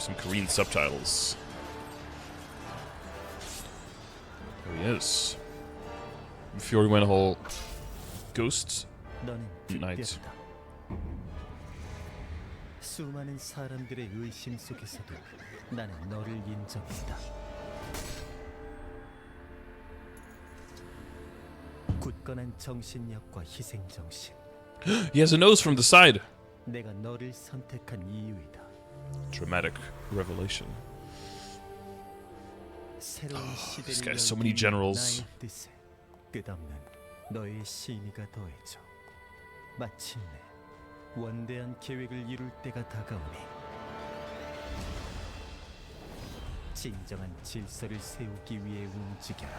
some Korean subtitles. There he is. Before we went a whole ghost night. 수많은 사람들의 의심 속에서도 나는 너를 인정한다. 굳건한 정신력과 희생 정신. He has a nose from the side. 내가 너를 선택한 이유이다. Dramatic revelation. 새로운 시대를 This guy has so many generals. 나의 뜻에 끝없는 너의 신의가 더해져 마침내 원대한 계획을 이룰 때가 다가오니 진정한 질서를 세우기 위해 움직여라.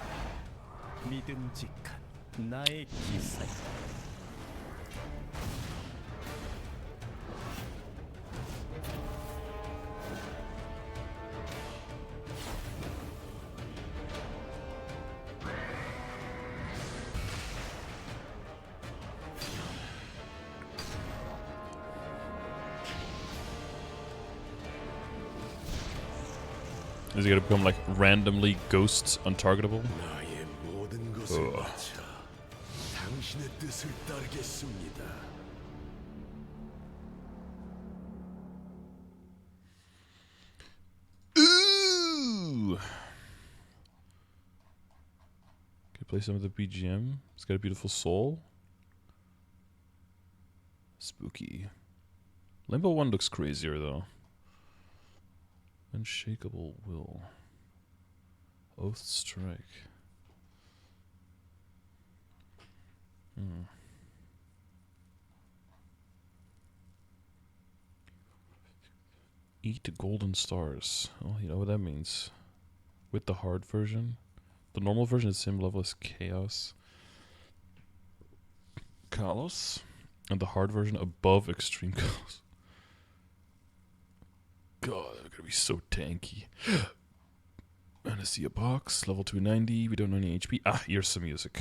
믿음직한 나의 기사이다. Is he gonna become like randomly ghosts untargetable? Ooh! Can you play some of the BGM? It's got a beautiful soul. Spooky. Limbo 1 looks crazier though. Unshakable Will. Oath Strike. Eat golden stars. Oh, you know what that means. With the hard version. The normal version is same level as Chaos. Kalos. And the hard version above Extreme Kalos. God, they're gonna be so tanky. And I see a box, level 290, we don't know any HP. Ah, here's some music.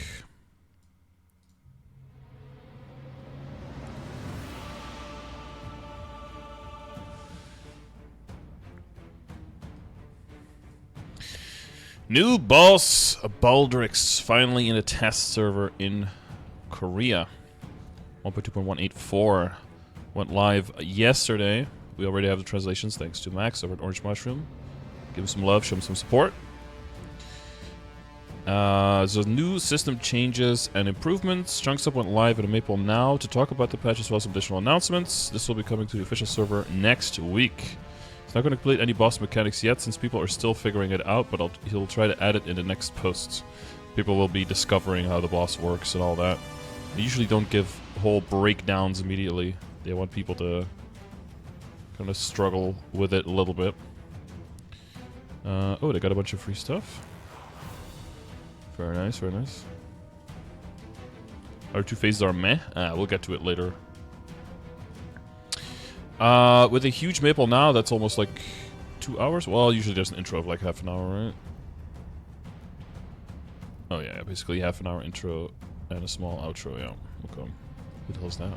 New boss, Baldrix, finally in a test server in Korea. 1.2.184 went live yesterday. We already have the translations thanks to Max over at Orangemushroom. Give him some love, show him some support. So new system changes and improvements. Chunks Up went live at Maple now to talk about the patch as well as some additional announcements. This will be coming to the official server next week. It's not going to complete any boss mechanics yet since people are still figuring it out, but he'll try to add it in the next posts. People will be discovering how the boss works and all that. They usually don't give whole breakdowns immediately. They want people to kind of struggle with it a little bit. Oh, they got a bunch of free stuff. Very nice, very nice. Our two phases are meh. We'll get to it later. With a huge Maple now, that's almost like 2 hours. Well, usually there's an intro of like half an hour, right? Oh yeah, basically half an hour intro and a small outro, yeah. Okay. Who the hell's that?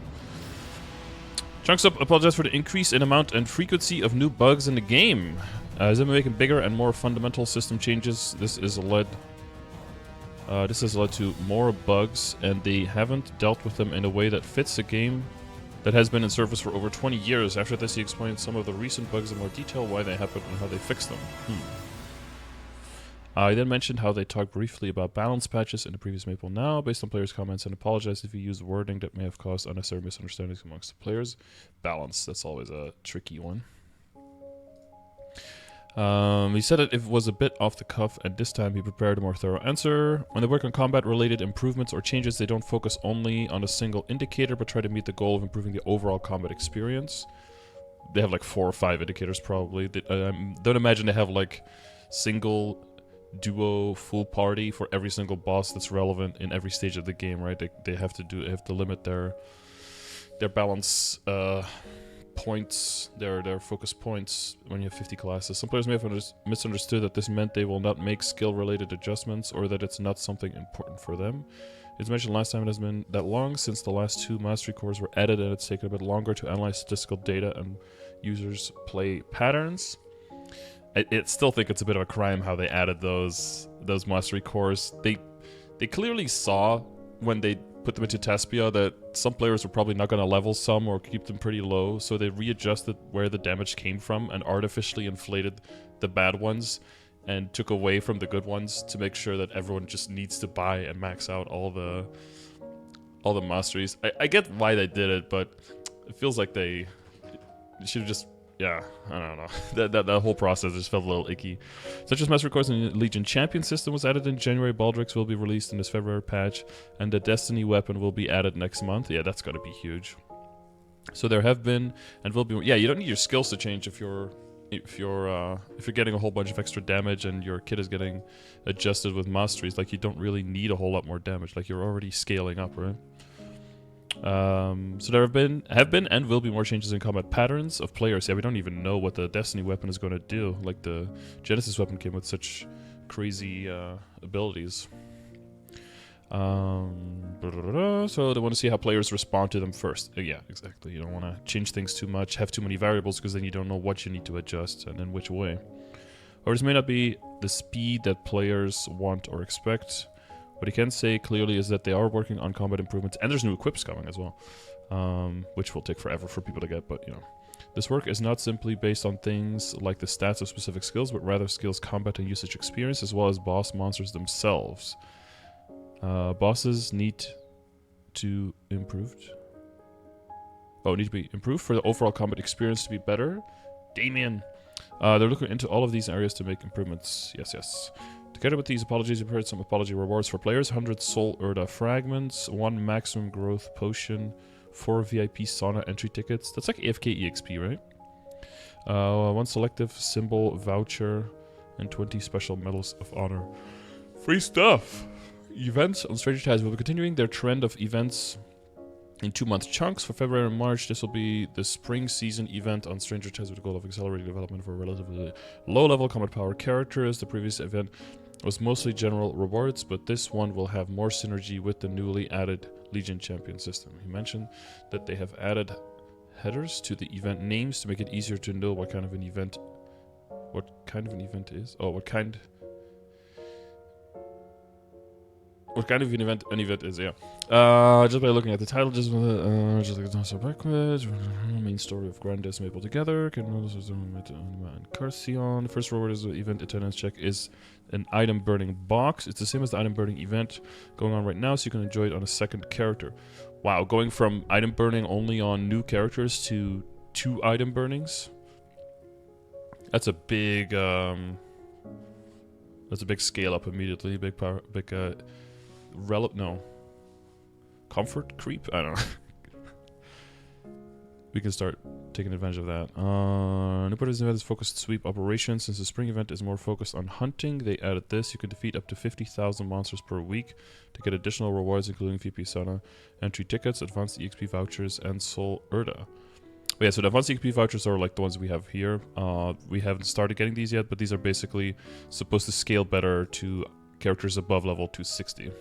Chunks Up apologize for the increase in amount and frequency of new bugs in the game. As they've been making bigger and more fundamental system changes, this has led to more bugs, and they haven't dealt with them in a way that fits a game that has been in service for over 20 years. After this, he explained some of the recent bugs in more detail, why they happened, and how they fixed them. He then mentioned how they talked briefly about balance patches in the previous Maple Now, based on players' comments, and apologized if he used wording that may have caused unnecessary misunderstandings amongst the players. Balance, that's always a tricky one. He said that it was a bit off the cuff, and this time he prepared a more thorough answer. When they work on combat-related improvements or changes, they don't focus only on a single indicator, but try to meet the goal of improving the overall combat experience. They have like 4 or 5 indicators, probably. Don't imagine they have like single, duo, full party for every single boss that's relevant in every stage of the game, right? They have to limit their balance points, their focus points when you have 50 classes. Some players may have misunderstood that this meant they will not make skill-related adjustments or that it's not something important for them. As mentioned last time, it has been that long since the last 2 mastery cores were added, and it's taken a bit longer to analyze statistical data and users' play patterns. I still think it's a bit of a crime how they added those mastery cores. They clearly saw when they put them into Tespia that some players were probably not going to level some or keep them pretty low, so they readjusted where the damage came from and artificially inflated the bad ones and took away from the good ones to make sure that everyone just needs to buy and max out all the masteries. I get why they did it, but it feels like they should have just, yeah, I don't know. That whole process just felt a little icky. Such as mastery cores and Legion Champion system was added in January. Baldrix will be released in this February patch, and the Destiny weapon will be added next month. Yeah, that's gotta be huge. So there have been and will be. Yeah, you don't need your skills to change if you're getting a whole bunch of extra damage and your kit is getting adjusted with masteries. Like, you don't really need a whole lot more damage. Like, you're already scaling up, right? So there have been and will be more changes in combat patterns of players. Yeah, we don't even know what the Destiny weapon is going to do. Like, the Genesis weapon came with such crazy abilities. So they want to see how players respond to them first. Yeah, exactly. You don't want to change things too much, have too many variables, because then you don't know what you need to adjust and in which way. Or this may not be the speed that players want or expect. What you can say clearly is that they are working on combat improvements, and there's new equips coming as well, which will take forever for people to get, but, you know. This work is not simply based on things like the stats of specific skills, but rather skills, combat, and usage experience, as well as boss monsters themselves. Bosses need to be improved for the overall combat experience to be better. Damien! They're looking into all of these areas to make improvements. Yes. Together with these apologies, we've prepared some apology rewards for players. 100 Soul Urda fragments, 1 maximum growth potion, 4 VIP sauna entry tickets. That's like AFK EXP, right? 1 selective symbol voucher, and 20 special medals of honor. Free stuff! Events on Stranger Tides will be continuing their trend of events in 2-month chunks. For February and March, this will be the spring season event on Stranger Tides with the goal of accelerating development for relatively low-level combat power characters. The previous event was mostly general rewards, but this one will have more synergy with the newly added Legion Champion system. He mentioned that they have added headers to the event names to make it easier to know what kind of an event is. Oh, what kind of an event is, yeah. Just by looking at the title, just like the so backwards, main story of Grandes Maple together, can also and Carcion. The first reward is the event attendance check is an item burning box. It's the same as the item burning event going on right now, so you can enjoy it on a second character. Wow, going from item burning only on new characters to 2 item burnings. That's a big scale up immediately. Big power, comfort creep? I don't know. We can start taking advantage of that. New part of this event is focused sweep operations. Since the spring event is more focused on hunting, they added this. You can defeat up to 50,000 monsters per week to get additional rewards, including VP Sana, entry tickets, advanced EXP vouchers, and Soul Urda. But yeah, so the advanced EXP vouchers are like the ones we have here. We haven't started getting these yet, but these are basically supposed to scale better to characters above level 260.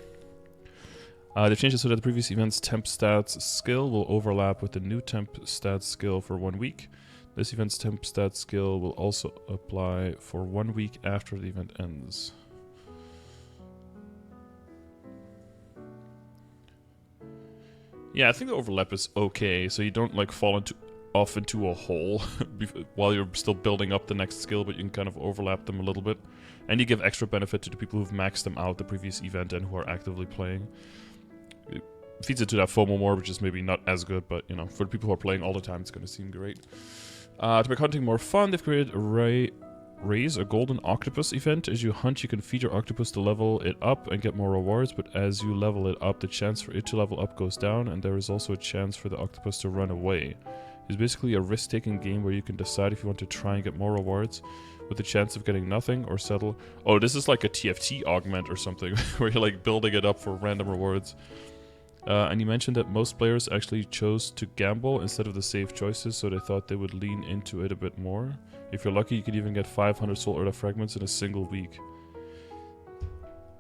They've changed it so that the previous event's temp stats skill will overlap with the new temp stats skill for 1 week. This event's temp stats skill will also apply for 1 week after the event ends. Yeah, I think the overlap is okay, so you don't like fall off into a hole while you're still building up the next skill, but you can kind of overlap them a little bit. And you give extra benefit to the people who've maxed them out the previous event and who are actively playing. It feeds into that FOMO more, which is maybe not as good, but, you know, for the people who are playing all the time, it's going to seem great. To make hunting more fun, they've created Raise, a golden octopus event. As you hunt, you can feed your octopus to level it up and get more rewards, but as you level it up, the chance for it to level up goes down, and there is also a chance for the octopus to run away. It's basically a risk-taking game where you can decide if you want to try and get more rewards with the chance of getting nothing or settle. Oh, this is like a TFT augment or something, where you're like building it up for random rewards. And you mentioned that most players actually chose to gamble instead of the safe choices, so they thought they would lean into it a bit more. If you're lucky, you could even get 500 Soul Urda fragments in a single week.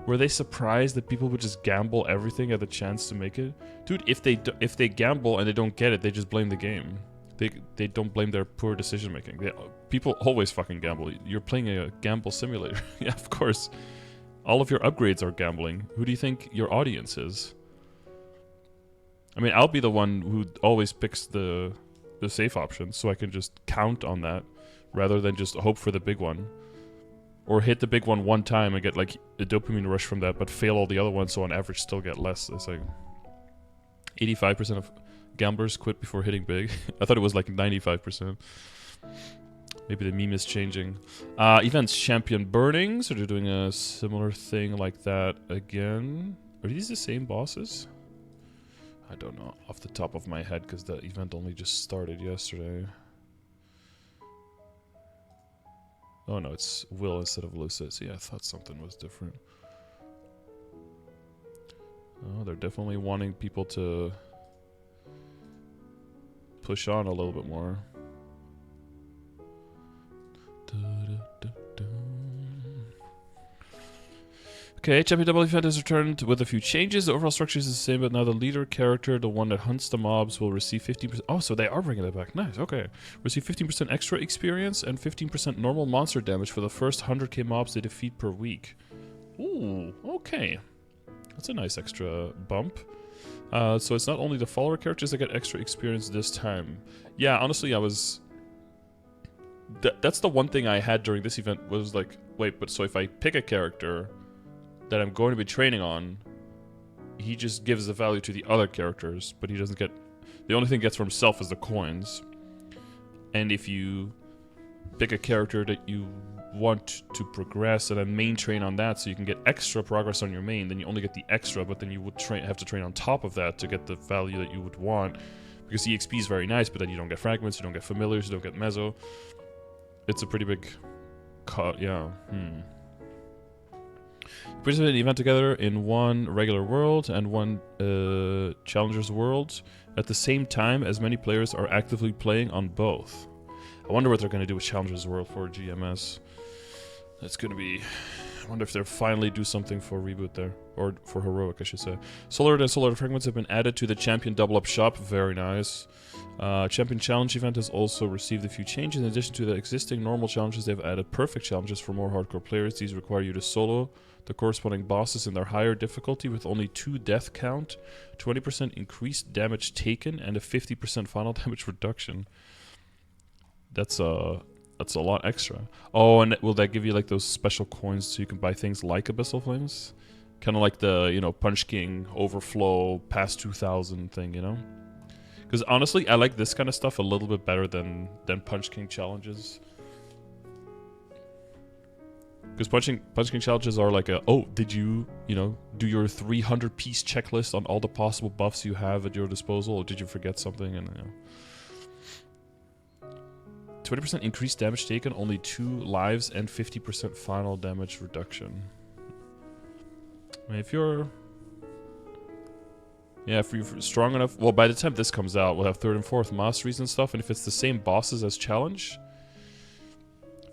Were they surprised that people would just gamble everything at the chance to make it? Dude, if they gamble and they don't get it, they just blame the game. They don't blame their poor decision making. People always fucking gamble. You're playing a gamble simulator. Yeah, of course. All of your upgrades are gambling. Who do you think your audience is? I mean, I'll be the one who always picks the safe option, so I can just count on that rather than just hope for the big one. Or hit the big one time and get like a dopamine rush from that, but fail all the other ones, so on average still get less. It's like 85% of gamblers quit before hitting big. I thought it was like 95%. Maybe the meme is changing. Events champion burning, so they're doing a similar thing like that again. Are these the same bosses? I don't know off the top of my head because the event only just started yesterday. Oh no, it's Will instead of Lucis. Yeah, I thought something was different. Oh, they're definitely wanting people to push on a little bit more. Okay, Champion Double event has returned with a few changes. The overall structure is the same, but now the leader character, the one that hunts the mobs, will receive 15%. Oh, so they are bringing that back. Nice, okay. Receive 15% extra experience and 15% normal monster damage for the first 100k mobs they defeat per week. Ooh, okay. That's a nice extra bump. So it's not only the follower characters that get extra experience this time. Yeah, honestly, I was... That's the one thing I had during this event was like, wait, but so if I pick a character that I'm going to be training on, he just gives the value to the other characters, but he doesn't get... The only thing he gets for himself is the coins. And if you pick a character that you want to progress and then main train on that so you can get extra progress on your main, then you only get the extra, but then you would have to train on top of that to get the value that you would want. Because EXP is very nice, but then you don't get fragments, you don't get familiars, you don't get meso. It's a pretty big cut, yeah. Participate in the event together in one regular world and one challengers world at the same time as many players are actively playing on both. I wonder what they're going to do with challengers world for GMS. That's going to be... I wonder if they'll finally do something for reboot there. Or for heroic, I should say. Solar and solar fragments have been added to the champion double up shop. Very nice. Champion challenge event has also received a few changes. In addition to the existing normal challenges, they've added perfect challenges for more hardcore players. These require you to solo the corresponding bosses in their higher difficulty with only 2 death count, 20% increased damage taken, and a 50% final damage reduction. That's a lot extra. Oh, and will that give you like those special coins so you can buy things like Abyssal Flames? Kind of like the, you know, Punch King Overflow past 2000 thing, you know? Because honestly, I like this kind of stuff a little bit better than Punch King challenges. Because Punch King challenges are like oh, did you know, do your 300-piece checklist on all the possible buffs you have at your disposal, or did you forget something? And you know. 20% increased damage taken, only 2 lives, and 50% final damage reduction. I mean, if you're strong enough... Well, by the time this comes out, we'll have 3rd and 4th masteries and stuff, and if it's the same bosses as challenge,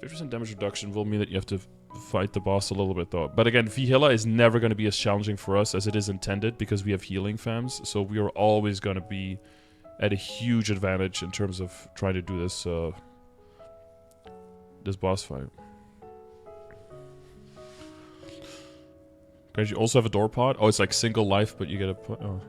50% damage reduction will mean that you have to fight the boss a little bit, though. But again, Vihila is never going to be as challenging for us as it is intended, because we have healing fams, so we are always going to be at a huge advantage in terms of trying to do this, this boss fight. Guys, you also have a door pod? Oh, it's like single life, but you get a... Oh.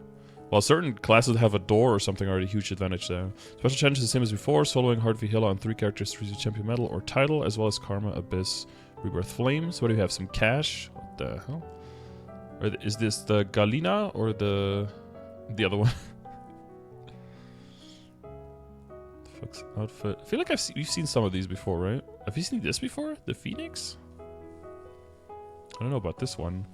Well, certain classes have a door or something are at a huge advantage there. Special challenge is the same as before, soloing Hard Vihila on 3 characters to receive champion medal or title, as well as Karma, Abyss, Rebirth Flames. What do we have? Some cash? What the hell? Is this the Galina or the other one? Fuck's outfit. I feel like we've seen some of these before, right? Have you seen this before? The Phoenix? I don't know about this one.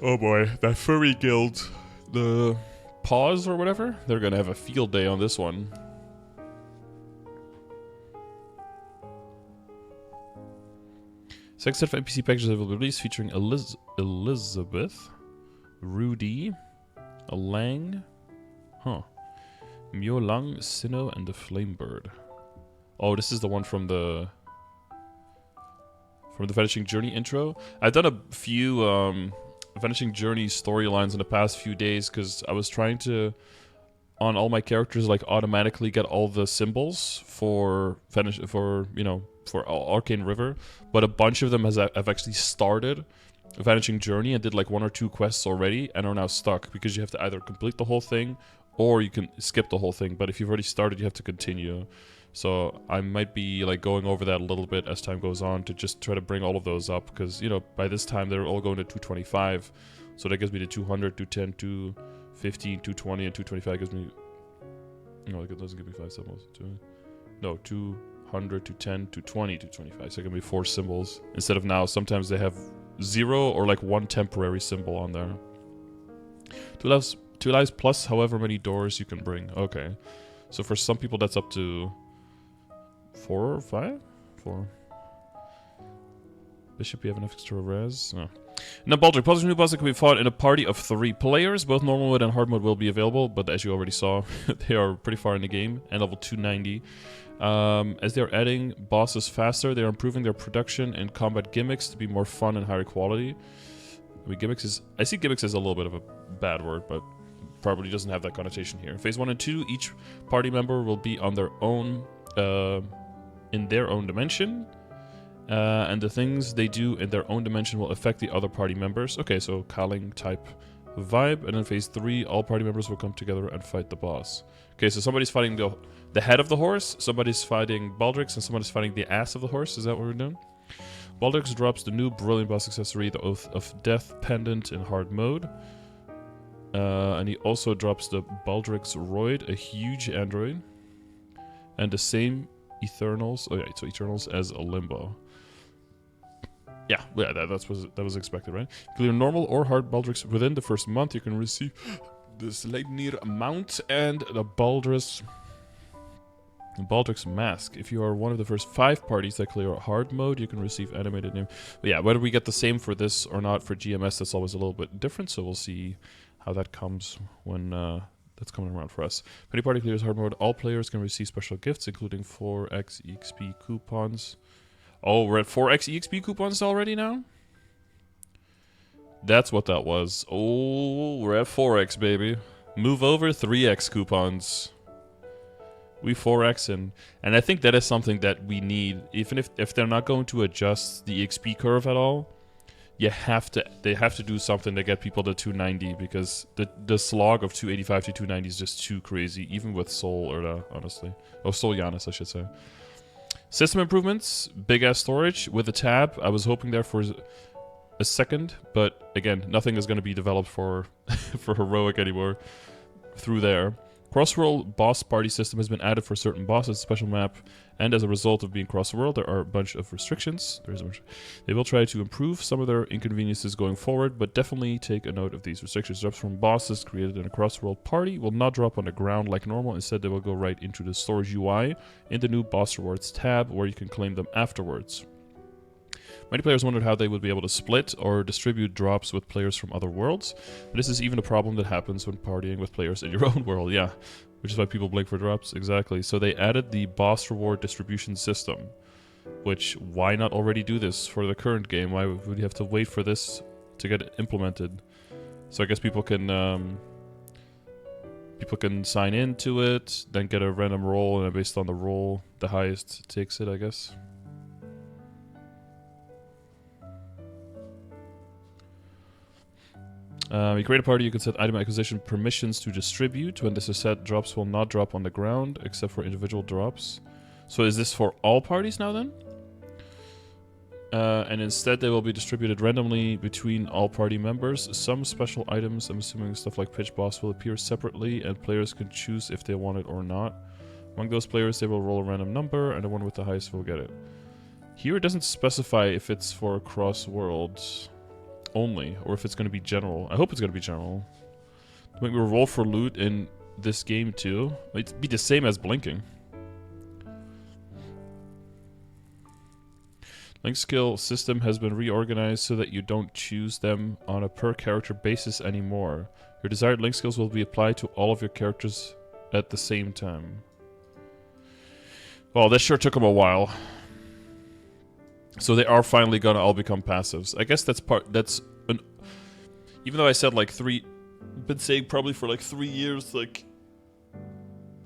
Oh boy, that furry guild. The Paws or whatever? They're gonna have a field day on this one. Second set of NPC packages will be released featuring Elizabeth, Rudy, Lang, Myo Lang, Sinnoh, and the Flamebird. Oh, this is the one from the Vanishing Journey intro. I've done a few Vanishing Journey storylines in the past few days because I was trying to on all my characters like automatically get all the symbols for Arcane River, but a bunch of them have actually started Vanishing Journey and did like 1 or 2 quests already and are now stuck because you have to either complete the whole thing or you can skip the whole thing. But if you've already started, you have to continue. So I might be like going over that a little bit as time goes on to just try to bring all of those up because, you know, by this time they're all going to 225. So that gives me the 200, 210, 215, 220, and 225 gives me... No, it doesn't give me 5 symbols. 200, 210, 220, 225. So it can be 4 symbols. Instead of now, sometimes they have 0 or like 1 temporary symbol on there. 2 lives plus however many doors you can bring. Okay. So for some people that's up to 4 or 5? 4. Bishop, you have enough extra res? No. Now, Baldrix, puzzles new boss that can be fought in a party of 3 players. Both normal mode and hard mode will be available, but as you already saw, they are pretty far in the game, and level 290. As they are adding bosses faster, they are improving their production and combat gimmicks to be more fun and higher quality. I mean, gimmicks is... I see gimmicks as a little bit of a bad word, but probably doesn't have that connotation here. Phase 1 and 2, each party member will be on their own... in their own dimension. And the things they do in their own dimension will affect the other party members. Okay, so Kaling type vibe. And in phase 3, all party members will come together and fight the boss. Okay, so somebody's fighting the head of the horse, somebody's fighting Baldrix, and somebody's fighting the ass of the horse. Is that what we're doing? Baldrix drops the new brilliant boss accessory, the Oath of Death pendant in hard mode. And he also drops the Baldrix Roid, a huge android. And the same Eternals, okay, so Eternals as a Limbo. Yeah, that was expected, right? Clear normal or hard Baldrix within the first month. You can receive the Sleipnir mount and the Baldrix mask. If you are one of the first 5 parties that clear hard mode, you can receive animated name. But yeah, whether we get the same for this or not for GMS, that's always a little bit different. So we'll see how that comes when that's coming around for us. When any party clears hard mode, all players can receive special gifts, including 4x EXP coupons. Oh, we're at 4x EXP coupons already now? That's what that was. Oh, we're at 4x, baby. Move over 3x coupons. We 4x and I think that is something that we need. Even if they're not going to adjust the EXP curve at all, they have to do something to get people to 290 because the slog of 285 to 290 is just too crazy, even with Soul Erda, honestly. Oh, Soul Giannis, I should say. System improvements, big ass storage with a tab. I was hoping there for a second, but again, nothing is going to be developed for for Heroic anymore through there. Cross-world boss party system has been added for certain bosses, special map, and as a result of being cross-world, there are a bunch of restrictions. They will try to improve some of their inconveniences going forward, but definitely take a note of these restrictions. Drops from bosses created in a cross-world party will not drop on the ground like normal. Instead, they will go right into the storage UI in the new boss rewards tab, where you can claim them afterwards. Many players wondered how they would be able to split or distribute drops with players from other worlds. But this is even a problem that happens when partying with players in your own world, yeah. Which is why people blink for drops, exactly. So they added the boss reward distribution system. Which, why not already do this for the current game? Why would you have to wait for this to get implemented? So I guess people can sign into it, then get a random roll, and based on the roll, the highest takes it, I guess. You create a party, you can set item acquisition permissions to distribute. When this is set, drops will not drop on the ground, except for individual drops. So is this for all parties now then? And instead they will be distributed randomly between all party members. Some special items, I'm assuming stuff like Pitch Boss, will appear separately, and players can choose if they want it or not. Among those players, they will roll a random number, and the one with the highest will get it. Here it doesn't specify if it's for cross-worlds only, or if it's going to be general. I hope it's going to be general. Make me roll for loot in this game too. It'd be the same as blinking. Link skill system has been reorganized so that you don't choose them on a per character basis anymore. Your desired link skills will be applied to all of your characters at the same time. Well, this sure took them a while. So they are finally gonna all become passives. I guess even though I said like been saying probably for like 3 years, like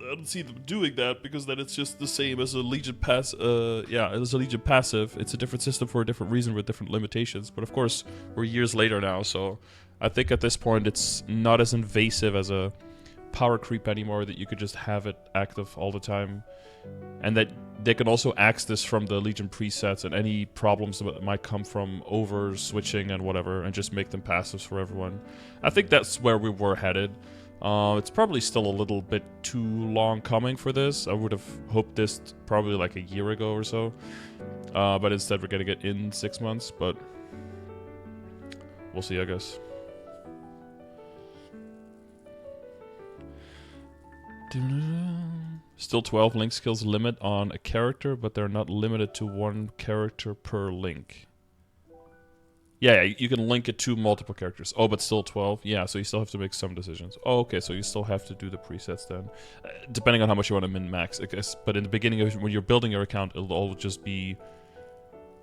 don't see them doing that, because then it's just the same as a Legion pass. Yeah, it's a Legion passive. It's a different system for a different reason with different limitations. But of course, we're years later now, so I think at this point it's not as invasive as a power creep anymore, that you could just have it active all the time, and that they can also axe this from the Legion presets and any problems that might come from over switching and whatever, and just make them passives for everyone. I think that's where we were headed. It's probably still a little bit too long coming for this. I would have hoped this probably like a year ago or so, but instead we're getting it in 6 months, but we'll see, I guess. Still 12 link skills limit on a character, but they're not limited to one character per link. Yeah, you can link it to multiple characters. Oh, but still 12? Yeah, so you still have to make some decisions. Oh, okay, so you still have to do the presets then. Depending on how much you want to min-max, I guess. But in the beginning, when you're building your account, it'll all just be...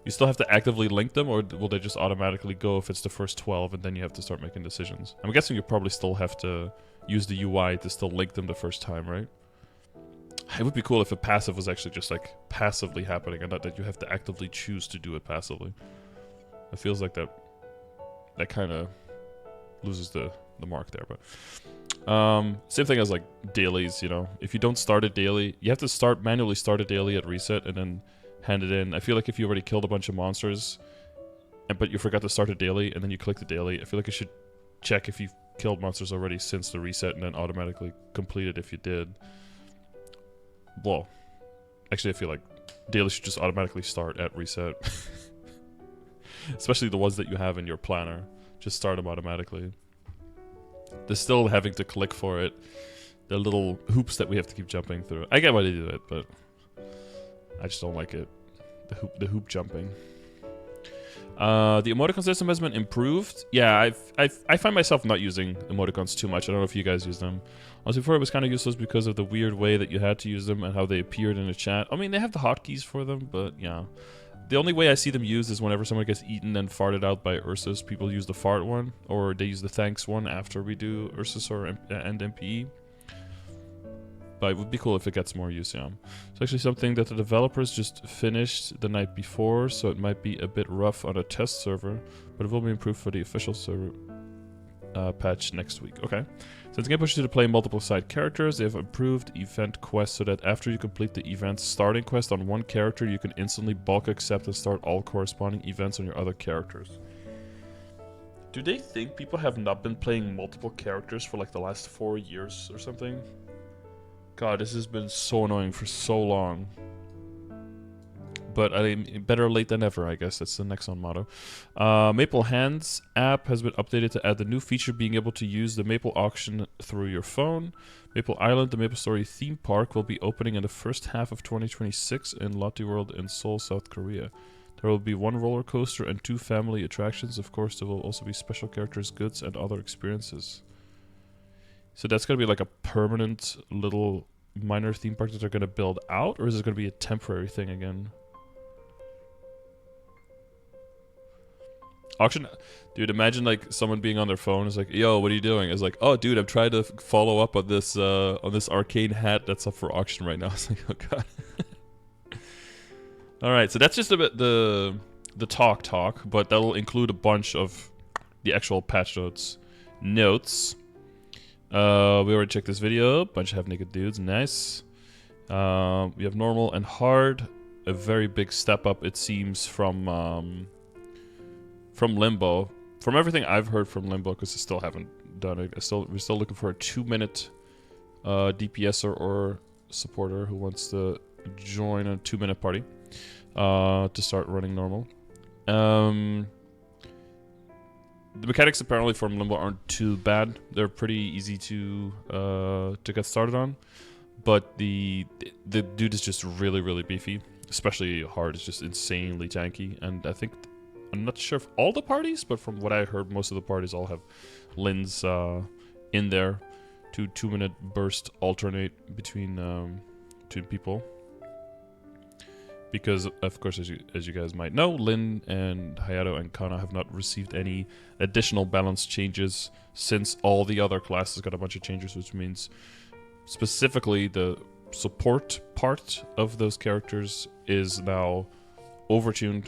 You still have to actively link them, or will they just automatically go if it's the first 12, and then you have to start making decisions? I'm guessing you probably still have to use the UI to still link them the first time, right? It would be cool if a passive was actually just like passively happening, and not that you have to actively choose to do it passively. It feels like that kind of loses the mark there, but same thing as like dailies, you know. If you don't start a daily, you have to manually start a daily at reset and then hand it in. I feel like if you already killed a bunch of monsters, but you forgot to start a daily and then you click the daily, I feel like you should check if you've killed monsters already since the reset and then automatically complete it if you did. Well, actually I feel like dailies should just automatically start at reset. Especially the ones that you have in your planner. Just start them automatically. They're still having to click for it. The little hoops that we have to keep jumping through. I get why they do it, but I just don't like it. The hoop jumping. The emoticon system has been improved. Yeah, I find myself not using emoticons too much. I don't know if you guys use them. Also, before it was kind of useless because of the weird way that you had to use them and how they appeared in the chat. I mean, they have the hotkeys for them, but yeah. The only way I see them used is whenever someone gets eaten and farted out by Ursus. People use the fart one, or they use the thanks one after we do Ursus and MPE. But it would be cool if it gets more use, yeah. It's actually something that the developers just finished the night before, so it might be a bit rough on a test server, but it will be improved for the official server patch next week. Okay. Since the game pushes you to play multiple side characters, they have improved event quests so that after you complete the event starting quest on one character, you can instantly bulk accept and start all corresponding events on your other characters. Do they think people have not been playing multiple characters for like the last 4 years or something? God, this has been so annoying for so long. But I mean, better late than never, I guess. That's the Nexon motto. Maple Hands app has been updated to add the new feature being able to use the Maple auction through your phone. Maple Island, the MapleStory theme park, will be opening in the first half of 2026 in Lotte World in Seoul, South Korea. There will be 1 roller coaster and 2 family attractions. Of course, there will also be special characters, goods, and other experiences. So that's going to be like a permanent little minor theme park that they're going to build out? Or is it going to be a temporary thing again? Auction, dude, imagine like someone being on their phone is like, yo, what are you doing? It's like, oh dude, I'm trying to follow up on this arcane hat that's up for auction right now. It's like, oh god. Alright, so that's just a bit the talk, but that'll include a bunch of the actual patch notes. We already checked this video, bunch of half-naked dudes, nice. We have normal and hard, a very big step up it seems from Limbo. From everything I've heard from Limbo, because I still haven't done it, we're still looking for a 2-minute DPSer or supporter who wants to join a 2-minute party to start running normal. The mechanics apparently from Limbo aren't too bad. They're pretty easy to get started on, but the dude is just really, really beefy. Especially hard, it's just insanely tanky, and I think I'm not sure if all the parties, but from what I heard, most of the parties all have Lins in there to 2-minute burst alternate between people. Because, of course, as you guys might know, Lin and Hayato and Kana have not received any additional balance changes since all the other classes got a bunch of changes, which means specifically the support part of those characters is now overtuned,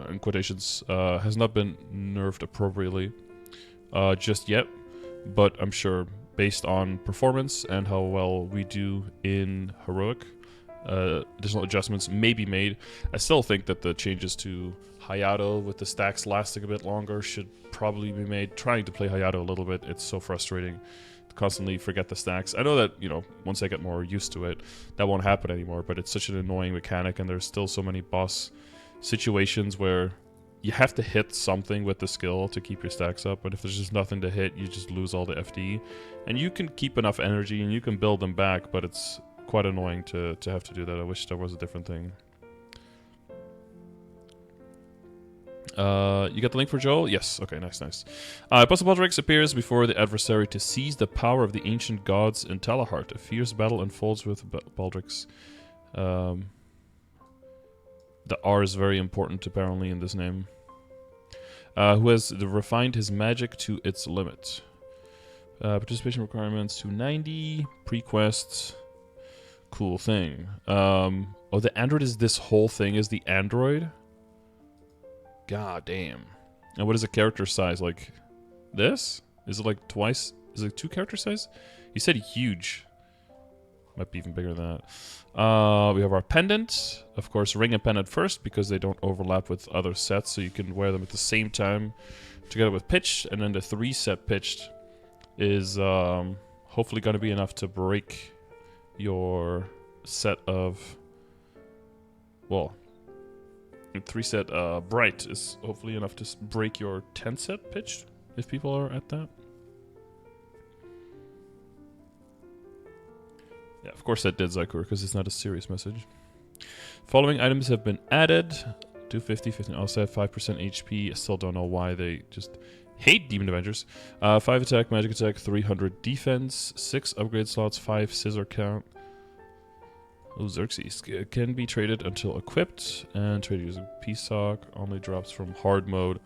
in quotations, has not been nerfed appropriately just yet, but I'm sure based on performance and how well we do in Heroic, additional adjustments may be made. I still think that the changes to Hayato with the stacks lasting a bit longer should probably be made. Trying to play Hayato a little bit, it's so frustrating to constantly forget the stacks. I know that, you know, once I get more used to it, that won't happen anymore, but it's such an annoying mechanic, and there's still so many boss situations where you have to hit something with the skill to keep your stacks up, but if there's just nothing to hit, you just lose all the FD. And you can keep enough energy and you can build them back, but it's quite annoying to have to do that. I wish there was a different thing. You got the link for Joel? Yes. Okay, nice. Apostle Baldrix appears before the adversary to seize the power of the ancient gods in Talahart. A fierce battle unfolds with Baldrix. The R is very important, apparently, in this name. Who has refined his magic to its limit. Participation requirements 290. Pre-quests. Cool thing. Oh, the android is this whole thing is the android? God damn. And what is the character size? Like this? Is it like twice? Is it 2 character size? He said huge. Might be even bigger than that. We have our pendant. Of course, ring and pendant first because they don't overlap with other sets, so you can wear them at the same time together with pitched. And then the 3-set pitched is hopefully going to be enough to break your set of... Well, 3-set bright is hopefully enough to break your 10-set pitched, if people are at that. Yeah, of course that did Zykur, because it's not a serious message. Following items have been added. 250, 15 also have 5% HP. I still don't know why they just hate Demon Avengers. 5 attack, magic attack, 300 defense, 6 upgrade slots, 5 scissor count. Oh, Xerxes. Can be traded until equipped, and traded using P-Sock. Only drops from hard mode.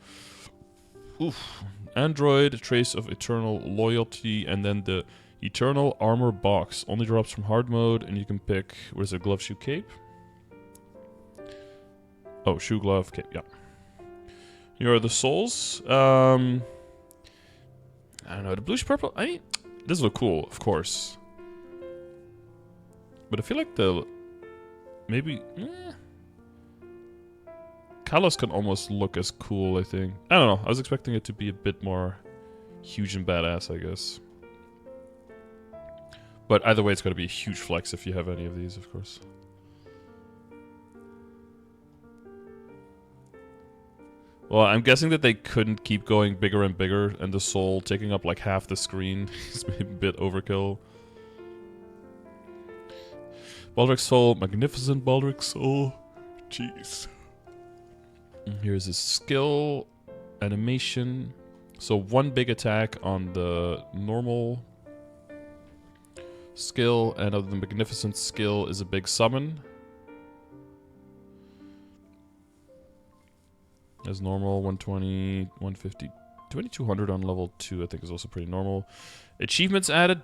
Oof. Android, trace of eternal loyalty, and then the Eternal Armor Box. Only drops from hard mode, and you can pick, what is it, glove, shoe, cape? Oh, shoe, glove, cape, yeah. Here are the souls. I don't know, the bluish purple, I mean, this look cool, of course. But I feel like the, maybe, Kalos can almost look as cool, I think. I don't know, I was expecting it to be a bit more huge and badass, I guess. But either way, it's going to be a huge flex if you have any of these, of course. Well, I'm guessing that they couldn't keep going bigger and bigger, and the soul taking up like half the screen is maybe a bit overkill. Baldrix Soul, magnificent Baldrix Soul. Jeez. And here's his skill, animation. So 1 big attack on the normal skill, and of the magnificent skill is a big summon. As normal, 120, 150, 2200 on level 2 I think is also pretty normal. Achievements added.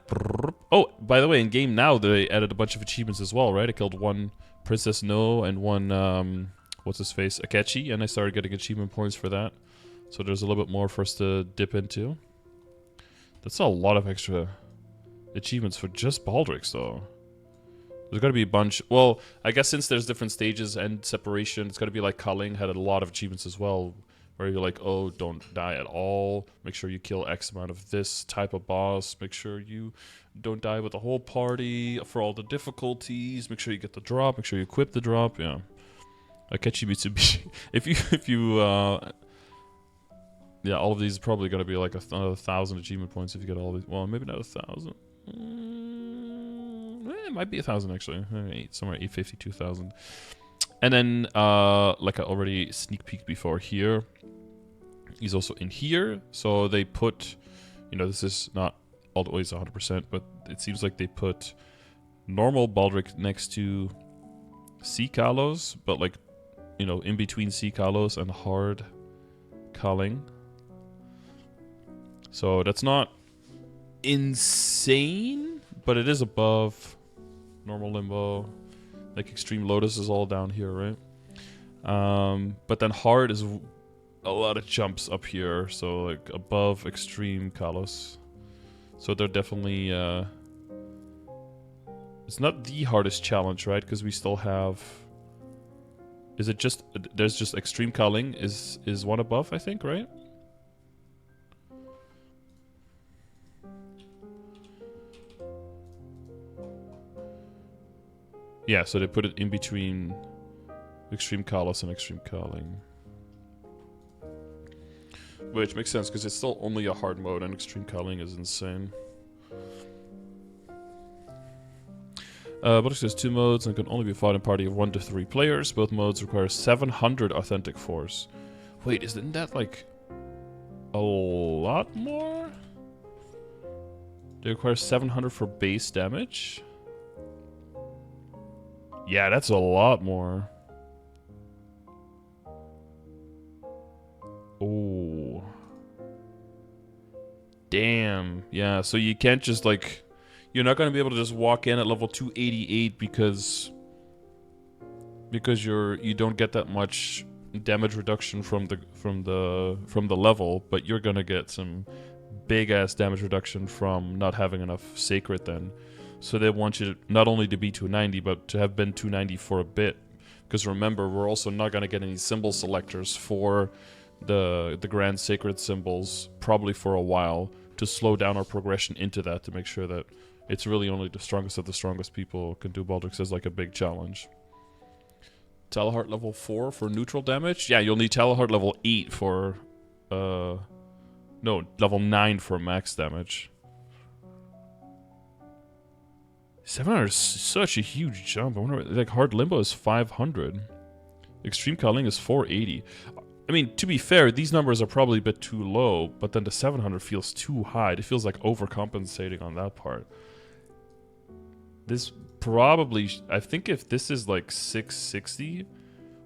Oh, by the way, in game now they added a bunch of achievements as well, right? I killed 1 Princess No and 1, what's his face, Akechi, and I started getting achievement points for that. So there's a little bit more for us to dip into. That's a lot of extra achievements for just Baldrix, though. There's got to be a bunch. Well, I guess since there's different stages and separation, it's got to be like Culling had a lot of achievements as well, where you're like, oh, don't die at all. Make sure you kill X amount of this type of boss. Make sure you don't die with the whole party for all the difficulties. Make sure you get the drop. Make sure you equip the drop. Yeah, Akechi Mitsubishi. if you yeah, all of these are probably gonna be like another 1,000 achievement points if you get all these. Well, maybe not 1,000. It might be 1,000 actually. Somewhere 850, 2,000. And then, like I already sneak peeked before here, he's also in here. So they put, you know, this is not always 100%, but it seems like they put normal Baldrix next to C Kalos, but like, you know, in between C Kalos and hard Culling. So that's not insane, but it is above normal limbo. Like Extreme Lotus is all down here, right? But then hard is a lot of jumps up here, so like above Extreme Kalos. So they're definitely it's not the hardest challenge, right? Because we still have. Is it just there's just Extreme Kaling is one above, I think, right? Yeah, so they put it in between Extreme Kalos and Extreme Kaling. Which makes sense, because it's still only a hard mode, and Extreme Kaling is insane. Baldrix has 2 modes and can only be fought in a party of 1 to 3 players. Both modes require 700 authentic force. Wait, isn't that like a lot more? They require 700 for base damage? Yeah, that's a lot more. Oh. Damn. Yeah, so you can't just like... You're not going to be able to just walk in at level 288 because you don't get that much damage reduction from the level, but you're going to get some big ass damage reduction from not having enough sacred then. So they want you to not only to be 290, but to have been 290 for a bit. Because remember, we're also not going to get any symbol selectors for the grand sacred symbols probably for a while, to slow down our progression into that, to make sure that it's really only the strongest of the strongest people can do Baldrix as like a big challenge. Teleheart level 4 for neutral damage? Yeah, you'll need Teleheart level 8 for... no, level 9 for max damage. 700 is such a huge jump. I wonder, like, hard limbo is 500. Extreme Culling is 480. I mean, to be fair, these numbers are probably a bit too low, but then the 700 feels too high. It feels like overcompensating on that part. This probably... I think if this is like 660...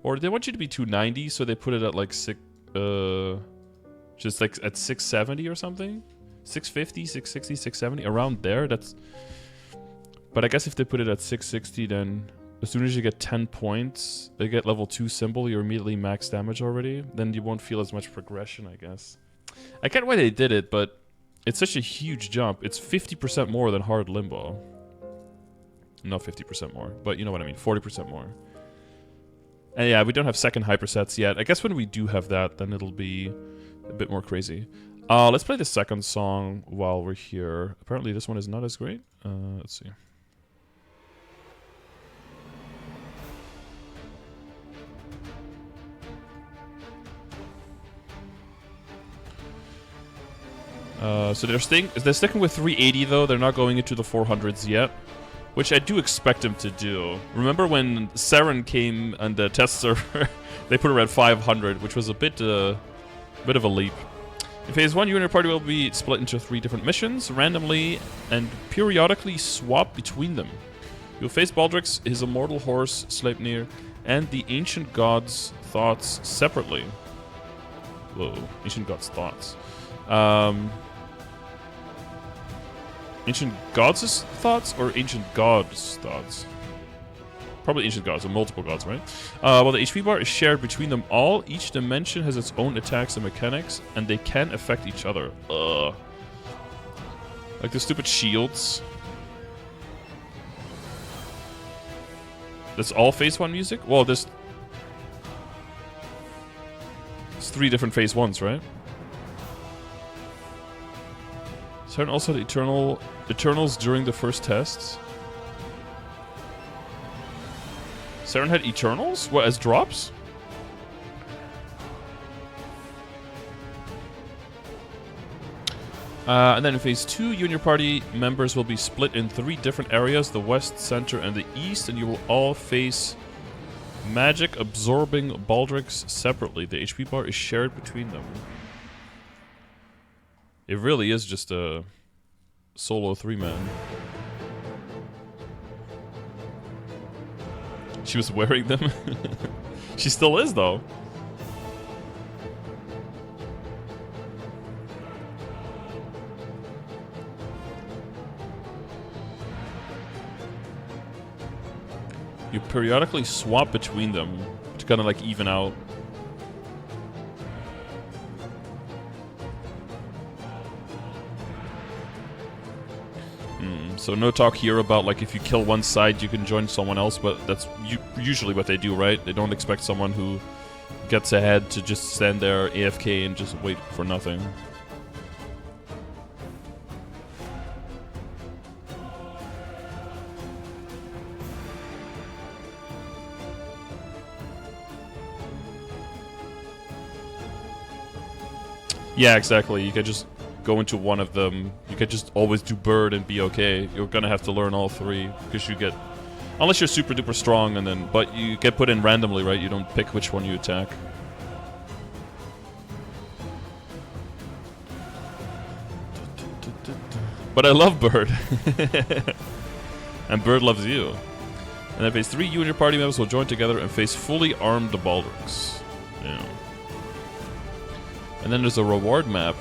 Or they want you to be 290, so they put it at like just like at 670 or something? 650, 660, 670? Around there, that's... But I guess if they put it at 660, then as soon as you get 10 points, they get level 2 symbol, you're immediately max damage already. Then you won't feel as much progression, I guess. I get why they did it, but it's such a huge jump. It's 50% more than hard limbo. Not 50% more, but you know what I mean. 40% more. And yeah, we don't have second hypersets yet. I guess when we do have that, then it'll be a bit more crazy. Let's play the second song while we're here. Apparently this one is not as great. Let's see. So they're sticking with 380 though. They're not going into the 400s yet, which I do expect them to do. Remember when Saren came on the test server, they put her at 500, which was a bit of a leap. In phase 1, you and your party will be split into 3 different missions, randomly and periodically swap between them. You'll face Baldrix, his immortal horse, Sleipnir, and the Ancient God's Thoughts separately. Whoa, Ancient God's Thoughts. Ancient Gods' Thoughts or Ancient God's Thoughts? Probably Ancient Gods, or multiple gods, right? Well, the HP bar is shared between them all. Each dimension has its own attacks and mechanics, and they can affect each other. Like the stupid shields. That's all phase 1 music? Well, it's 3 different phase 1s, right? Saren also had Eternals during the first tests. Saren had Eternals? What, as drops? And then in phase 2, you and your party members will be split in 3 different areas, the west, center, and the east, and you will all face magic absorbing Baldrix separately. The HP bar is shared between them. It really is just a solo 3-man. She was wearing them? She still is, though. You periodically swap between them to kind of like even out. So no talk here about like if you kill one side you can join someone else, but that's usually what they do, right? They don't expect someone who gets ahead to just stand there AFK and just wait for nothing. Yeah, exactly. You could just go into one of them. You could just always do bird and be okay. You're gonna have to learn all three because you get, unless you're super duper strong, and then but you get put in randomly, right? You don't pick which one you attack. But I love bird, and bird loves you. And at phase 3, you and your party members will join together and face fully armed Baldrix. Yeah. And then there's a reward map.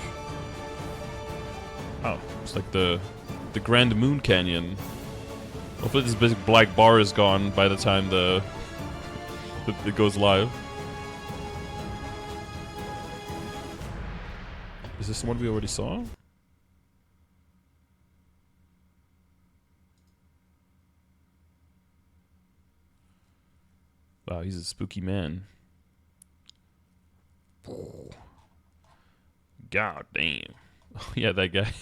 Oh, it's like the Grand Moon Canyon. Hopefully this big black bar is gone by the time it goes live. Is this the one we already saw? Wow, he's a spooky man. God damn. Oh, yeah, that guy.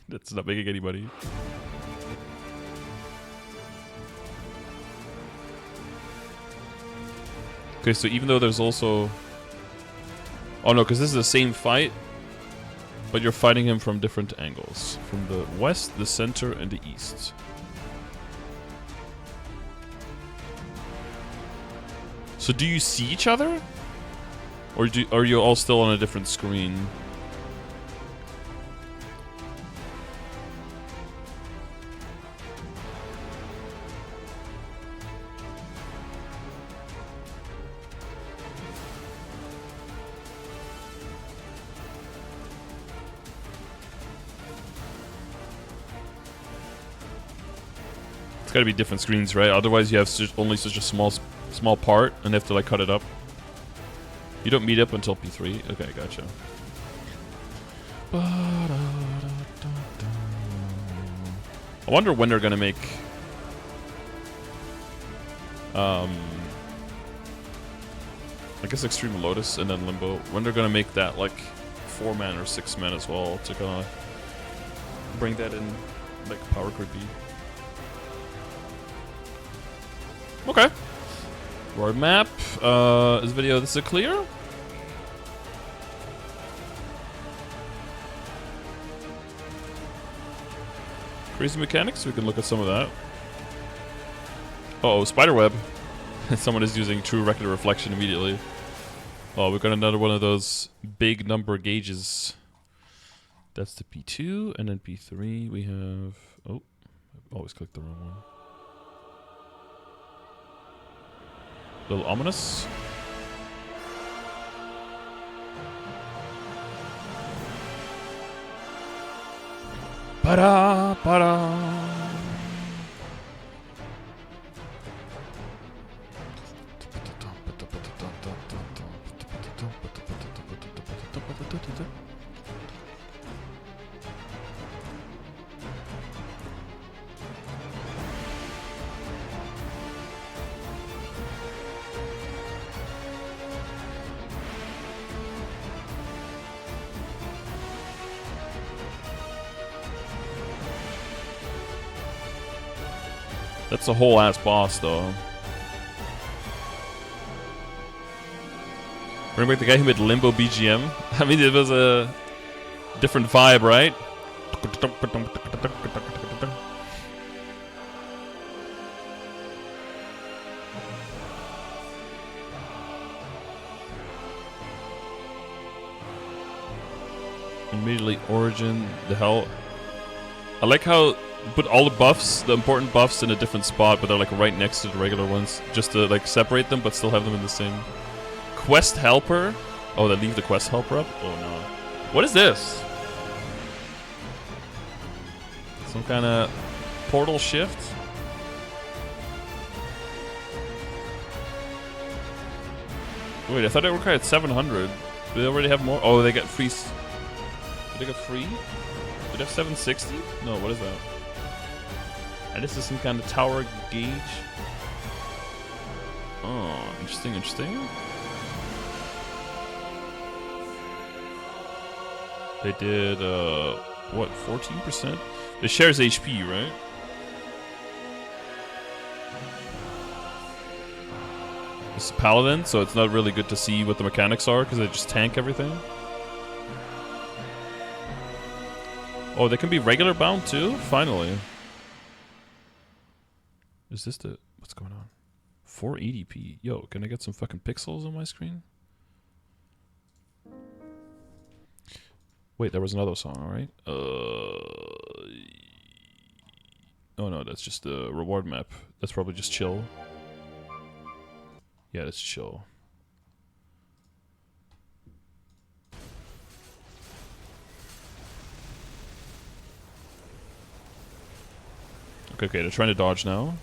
That's not making anybody. Okay, so even though there's also... Oh no, because this is the same fight, but you're fighting him from different angles. From the west, the center, and the east. So do you see each other? Or are you all still on a different screen? It's gotta be different screens, right? Otherwise you have only such a small part and they have to like cut it up. You don't meet up until P3? Okay, gotcha. I wonder when they're gonna make I guess Extreme Lotus and then Limbo. When they're gonna make that like 4-man or 6-man as well to kinda bring that in like power creepy. Okay. Road map. This video, this is clear? Crazy mechanics, we can look at some of that. Uh oh, spiderweb. Someone is using true record reflection immediately. Oh, we've got another one of those big number gauges. That's the P2, and then P3 we have... Oh, I always clicked the wrong one. A little ominous. Para para. That's a whole ass boss, though. Remember the guy who made Limbo BGM? I mean, it was a different vibe, right? Immediately Origin, the hell. I like how put all the buffs, the important buffs, in a different spot, but they're like right next to the regular ones, just to like separate them, but still have them in the same. Quest helper. Oh, they leave the quest helper up. Oh no. What is this? Some kind of portal shift. Wait, I thought they were at 700. Do they already have more? Oh, they get free. Did they get free? Did they have 760? No, what is that? And this is some kind of tower gauge. Oh, interesting, interesting. They did, what, 14%? It shares HP, right? It's a paladin, so it's not really good to see what the mechanics are because they just tank everything. Oh, they can be regular bound too? Finally. Is this the... What's going on? 480p. Yo, can I get some fucking pixels on my screen? Wait, there was another song, alright? Oh no, that's just the reward map. That's probably just chill. Yeah, that's chill. Okay, they're trying to dodge now.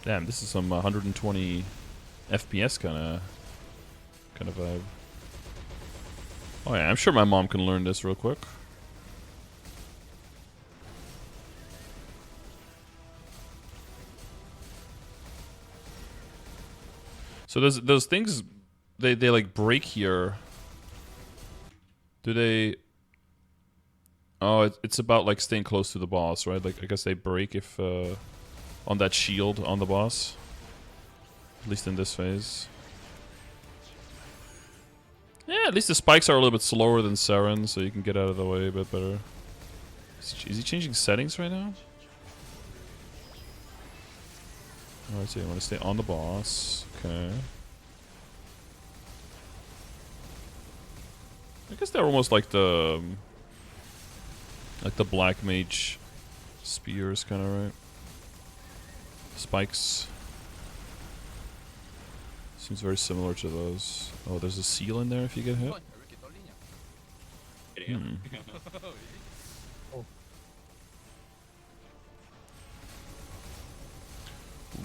Damn, this is some 120 FPS kind of vibe. Oh yeah, I'm sure my mom can learn this real quick. So those things, they like break here. Do they? Oh, it's about like staying close to the boss, right? Like I guess they break if on that shield on the boss. At least in this phase. Yeah, at least the spikes are a little bit slower than Saren, so you can get out of the way a bit better. Is he changing settings right now? Alright, so you want to stay on the boss. Okay. I guess they're almost like the black mage spears, kind of, right? Spikes. Seems very similar to those. Oh, there's a seal in there if you get hit. Hmm.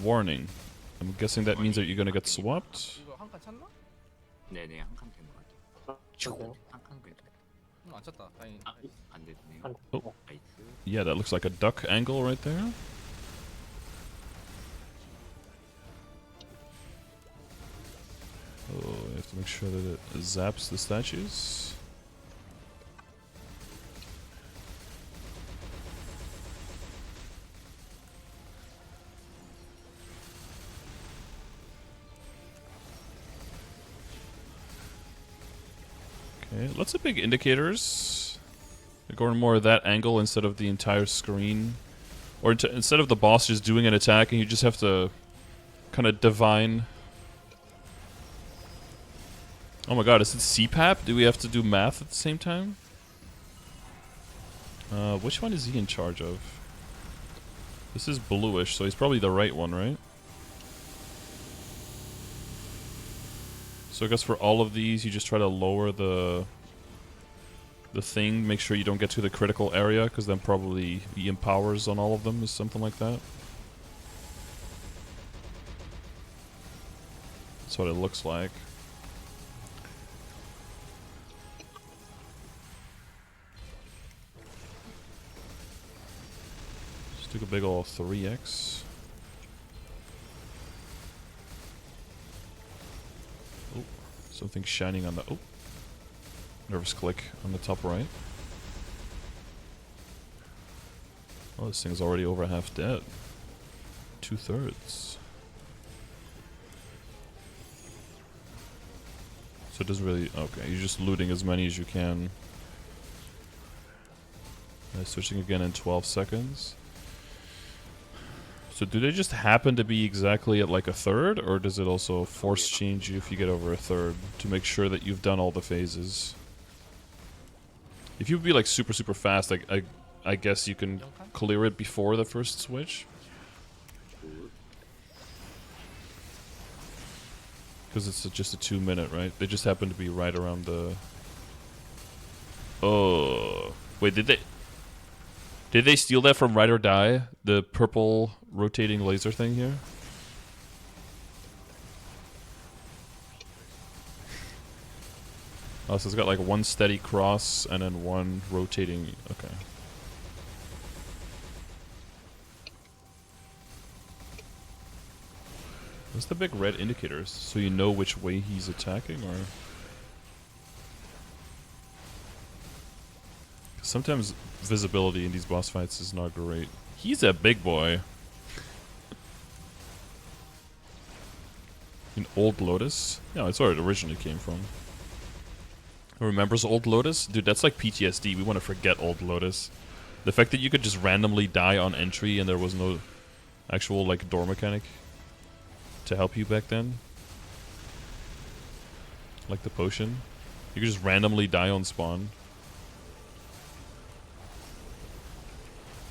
Warning. I'm guessing that means that you're gonna get swapped. 네네 한 칸 된 것 같아요. 한칸 괜찮아요. 안 찼다. 다행히. 안 됐네요. Oh. 나이스. Yeah, that looks like a duck angle right there. Oh, you have to make sure that it zaps the statues. Okay, lots of big indicators. They're going more of that angle instead of the entire screen. Or instead of the boss just doing an attack and you just have to kind of divine. Oh my god, is it CPAP? Do we have to do math at the same time? Which one is he in charge of? This is bluish, so he's probably the right one, right? So I guess for all of these, you just try to lower the thing, make sure you don't get to the critical area, because then probably he empowers on all of them, is something like that. That's what it looks like. Just took a big ol' 3x. Oh, something shining on the... Oh. Nervous click on the top right. Oh, this thing's already over half dead. 2/3. So it doesn't really... Okay, you're just looting as many as you can. Switching again in 12 seconds. So do they just happen to be exactly at like 1/3? Or does it also force change you if you get over 1/3 to make sure that you've done all the phases? If you would be like super fast, like I guess you can clear it before the first switch. Because it's just a 2-minute, right? They just happen to be right around the... Oh... Wait, did they steal that from Ride or Die? The purple rotating laser thing here? Oh, so it's got like one steady cross and then one rotating. Okay. What's the big red indicators? So you know which way he's attacking, or? Sometimes visibility in these boss fights is not great. He's a big boy. In Old Lotus? No, it's where it originally came from. Who remembers Old Lotus? Dude, that's like PTSD. We want to forget Old Lotus. The fact that you could just randomly die on entry and there was no actual like door mechanic to help you back then. Like the potion. You could just randomly die on spawn.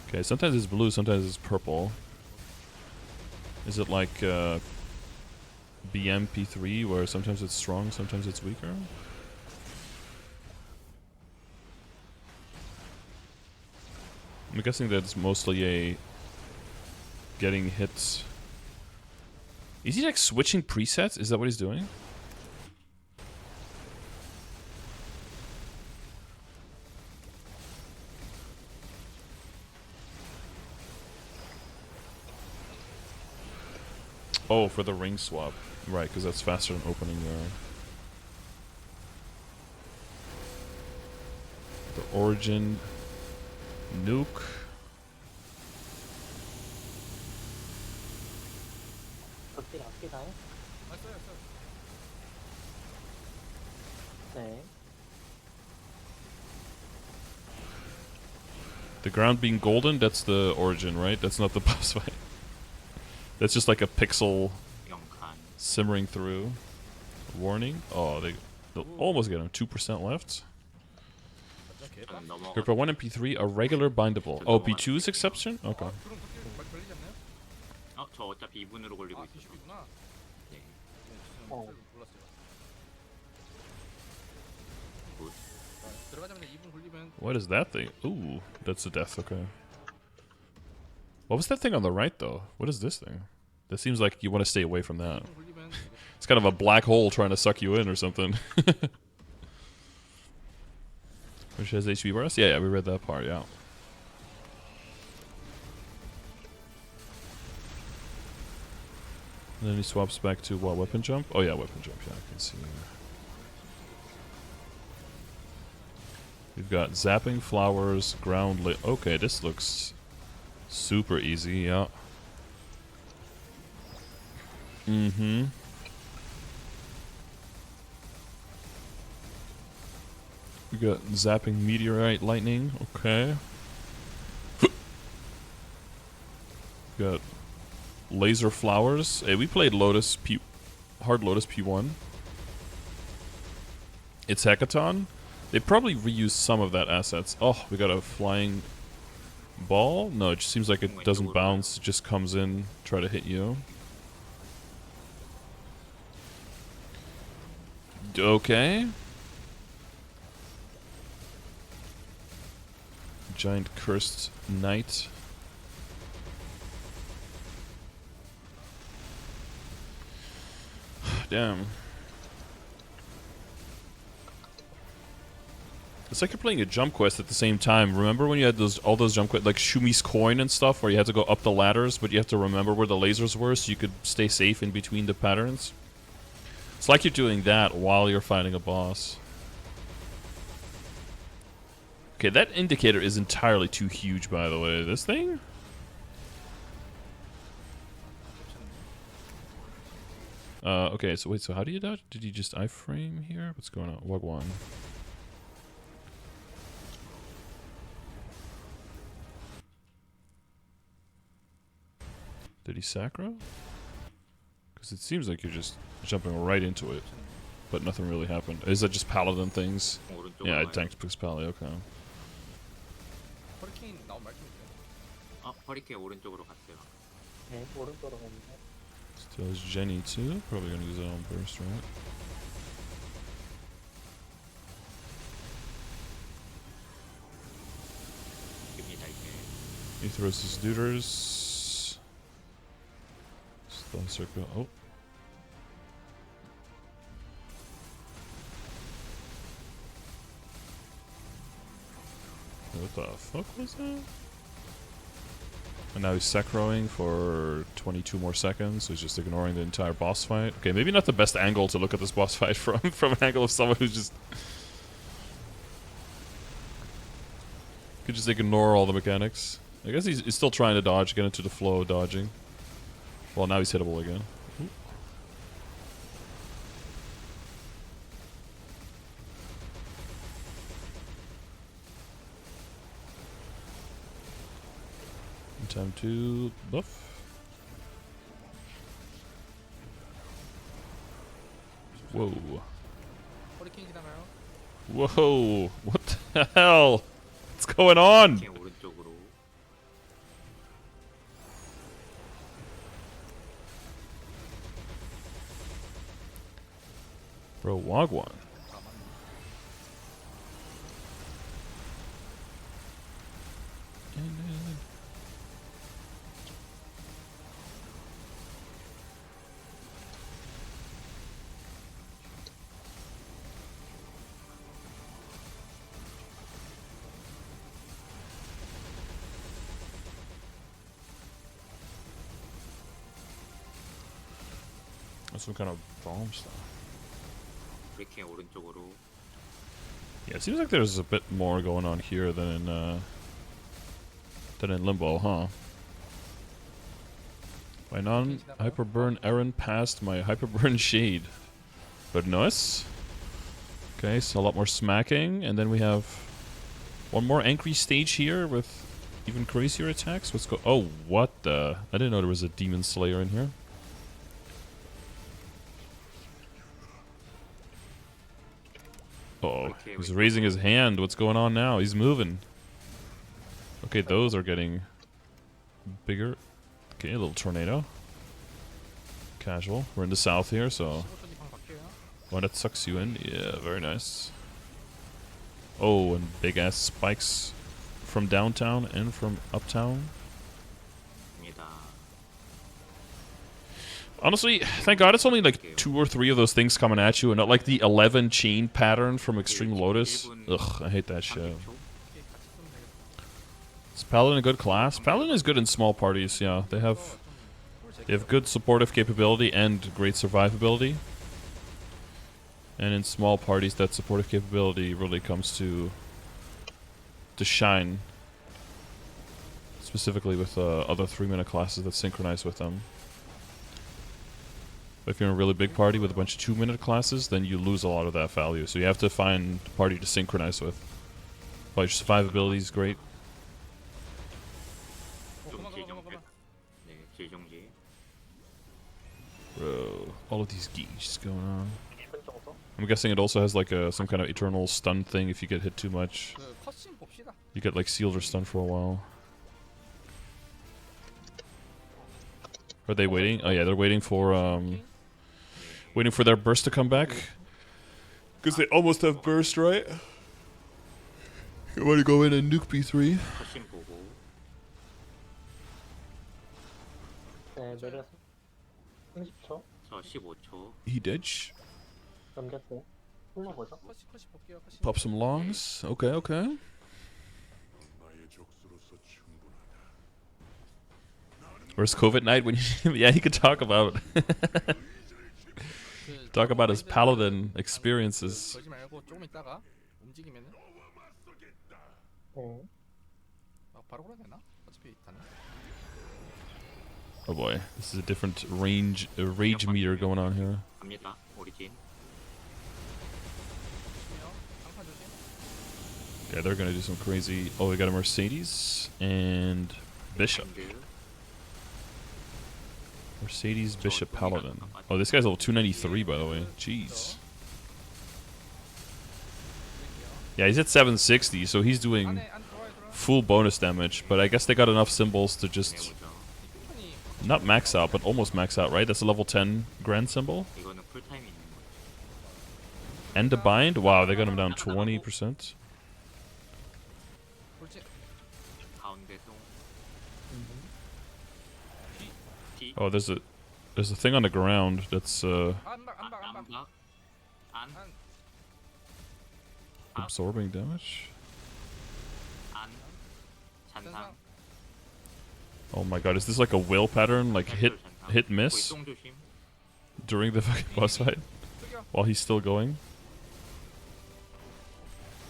Okay, sometimes it's blue, sometimes it's purple. Is it like BMP3 where sometimes it's strong, sometimes it's weaker? I'm guessing that it's mostly a getting hits. Is he like switching presets? Is that what he's doing? Oh, for the ring swap. Right, because that's faster than opening the origin nuke. 극딜 아끼나요? 네. The ground being golden, that's the origin, right? That's not the boss fight. That's just like a pixel 영칸. simmering through. Warning. Oh, they'll almost get him. 2% left. 저는 넘어가. Group 1 and P3 are regular bindable. Oh, P2 is exception? Okay. 저 어차피 2분으로 걸리고 있어서. 네. 어. What is that thing? Ooh, that's a death, okay. What was that thing on the right, though? What is this thing? That seems like you want to stay away from that. It's kind of a black hole trying to suck you in or something. Which has HP burst? Yeah, we read that part, yeah. And then he swaps back to what, weapon jump? Oh yeah, weapon jump, yeah, I can see. We've got zapping, flowers, ground lit. Okay, this looks super easy, yeah. Mm-hmm. We got zapping meteorite lightning, okay. Got laser flowers. Hey, we played Lotus P Hard Lotus P1. It's Hackathon. They probably reused some of that assets. Oh, we got a flying ball? No, it just seems like it doesn't bounce, it just comes in, try to hit you. Okay. Giant cursed knight. Damn. It's like you're playing a jump quest at the same time. Remember when you had all those jump quests, like Shumi's coin and stuff, where you had to go up the ladders, but you have to remember where the lasers were so you could stay safe in between the patterns? It's like you're doing that while you're fighting a boss. Okay, that indicator is entirely too huge, by the way. This thing? Okay, so wait, so how do you dodge? Did you just iframe here? What's going on? Wagwan. Did he sacro? Because it seems like you're just jumping right into it, but nothing really happened. Is that just paladin things? Yeah, I tanked Pix Pally, okay. 허리케인 오른쪽으로 갔어요. 네, 오른쪽으로 갑니다. Still has Jenny too. Probably gonna use it on burst, right? 입니다 이제. He throws his duders. Stun circle. Oh. What the fuck was that? And now he's secroing for 22 more seconds, so he's just ignoring the entire boss fight. Okay, maybe not the best angle to look at this boss fight from an angle of someone who's just... could just ignore all the mechanics. I guess he's still trying to dodge, get into the flow of dodging. Well, now he's hittable again. Ooh. Time to buff. Whoa. Whoa. What the hell? What's going on? 이렇게 오른쪽으로. Bro, Wagwan. That's some kind of bomb stuff. 이렇게 오른쪽으로. Yeah, it seems like there's a bit more going on here than in Limbo, huh? My non-hyperburn Aaron passed my hyperburn shade. But nice. Okay, so a lot more smacking, and then we have one more angry stage here with even crazier attacks. What's go? Oh, what the? I didn't know there was a demon slayer in here. Uh-oh, he's raising his hand. What's going on now? He's moving. Okay, those are getting bigger. Okay, a little tornado. Casual. We're in the south here, so... One that sucks you in. Yeah, very nice. Oh, and big-ass spikes from downtown and from uptown. Honestly, thank God it's only like 2 or 3 of those things coming at you and not like the 11 chain pattern from Extreme Lotus. Ugh, I hate that shit. Is Paladin a good class? Paladin is good in small parties, yeah. They have good supportive capability and great survivability. And in small parties, that supportive capability really comes to shine. Specifically with other 3-minute classes that synchronize with them. But if you're in a really big party with a bunch of 2-minute classes, then you lose a lot of that value. So you have to find a party to synchronize with. But your survivability is great. Bro, all of these geese going on. I'm guessing it also has like some kind of eternal stun thing if you get hit too much. You get like sealed or stunned for a while. Are they waiting? Oh yeah, they're waiting for their burst to come back. Because they almost have burst, right? You want to go in and nuke B3? 컷신 보고. 네, 내려서 30초 저 15초. He ditch. 넘겼어요. 흘러보죠. Pop some longs. Okay, okay. Where's COVID Knight when you... yeah, he could talk about... talk about his paladin experiences. 네. Oh boy, this is a different rage meter going on here. 갑니다. 오리진. Okay, they're gonna do some crazy... Oh, we got a Mercedes and Bishop. Mercedes, Bishop, Paladin. Oh, this guy's level 293, by the way. Jeez. Yeah, he's at 760, so he's doing full bonus damage. But I guess they got enough symbols to just... not max out, but almost max out, right? That's a level 10 grand symbol. 이거는 풀타임 있는 거. And a bind? Wow, they got him down 20%. 가운데 동. Oh, there's a thing on the ground that's 안박. 안. absorbing damage. 안. 잔상. Oh my god, is this like a will pattern? Like hit 잔상. miss 똥 조심. during the fucking boss fight? While he's still going?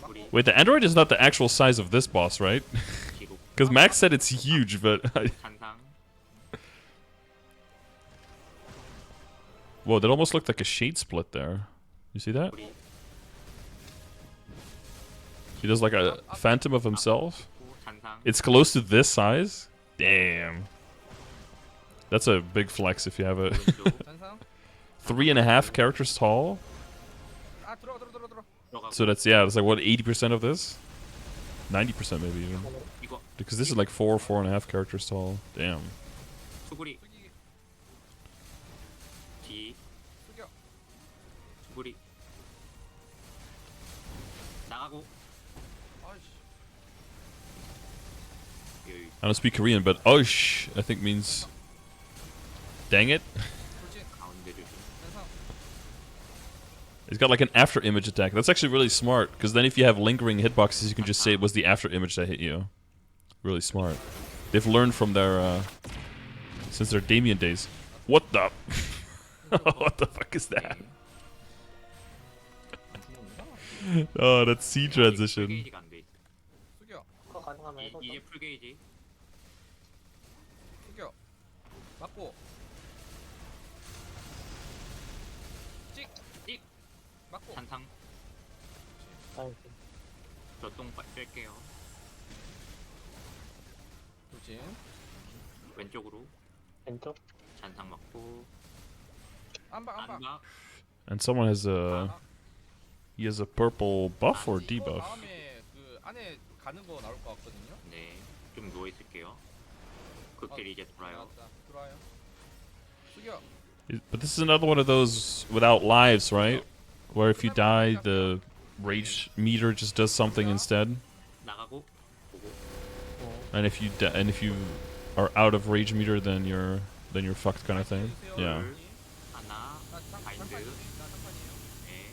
우리 Wait, the android is not the actual size of this boss, right? 기록. Because Max said it's huge, but... 잔상. Whoa, that almost looked like a shade split there. You see that? 우리 He does like a phantom of himself. 잔상. It's close to this size? Damn. That's a big flex if you have it. 왼쪽. 3.5 characters tall? 들어가고. So that's, yeah, that's like what, 80% of this? 90% maybe even. 이거 Because this is like 4.5 characters tall. Damn. 수구리. 뒤. 수구리. 나가고. 여기 I don't speak Korean, but osh, I think means... Dang it. 가운데 조심. It's got like an after image attack. That's actually really smart, because then if you have lingering hitboxes, you can just say it was the after image that hit you. Really smart. They've learned from their, since their Damien days. What the? What the fuck is that? Oh, that C transition. 풀게이지가 안 돼 있어. 그거 가능하면 해보자. 이제 풀게이지. 맞고 찍. 맞고 잔상. 나이스. 저똥 뺄게요. 돌진 왼쪽으로. 왼쪽. 잔상 맞고. 안박 안박. And someone has a... He has a purple buff or debuff? 다음에 그 안에 가는 거 나올 것 같거든요. 네. 좀 누워 있을게요. 극딜 이제 돌아요. 나왔다. 들어와요. 숙여. But this is another one of those without lives, right? Where if you die, the rage meter just does something instead. 나가고 보고. And if you are out of rage meter, then you're fucked, kind of thing. Yeah. 하나. 바인드. 네.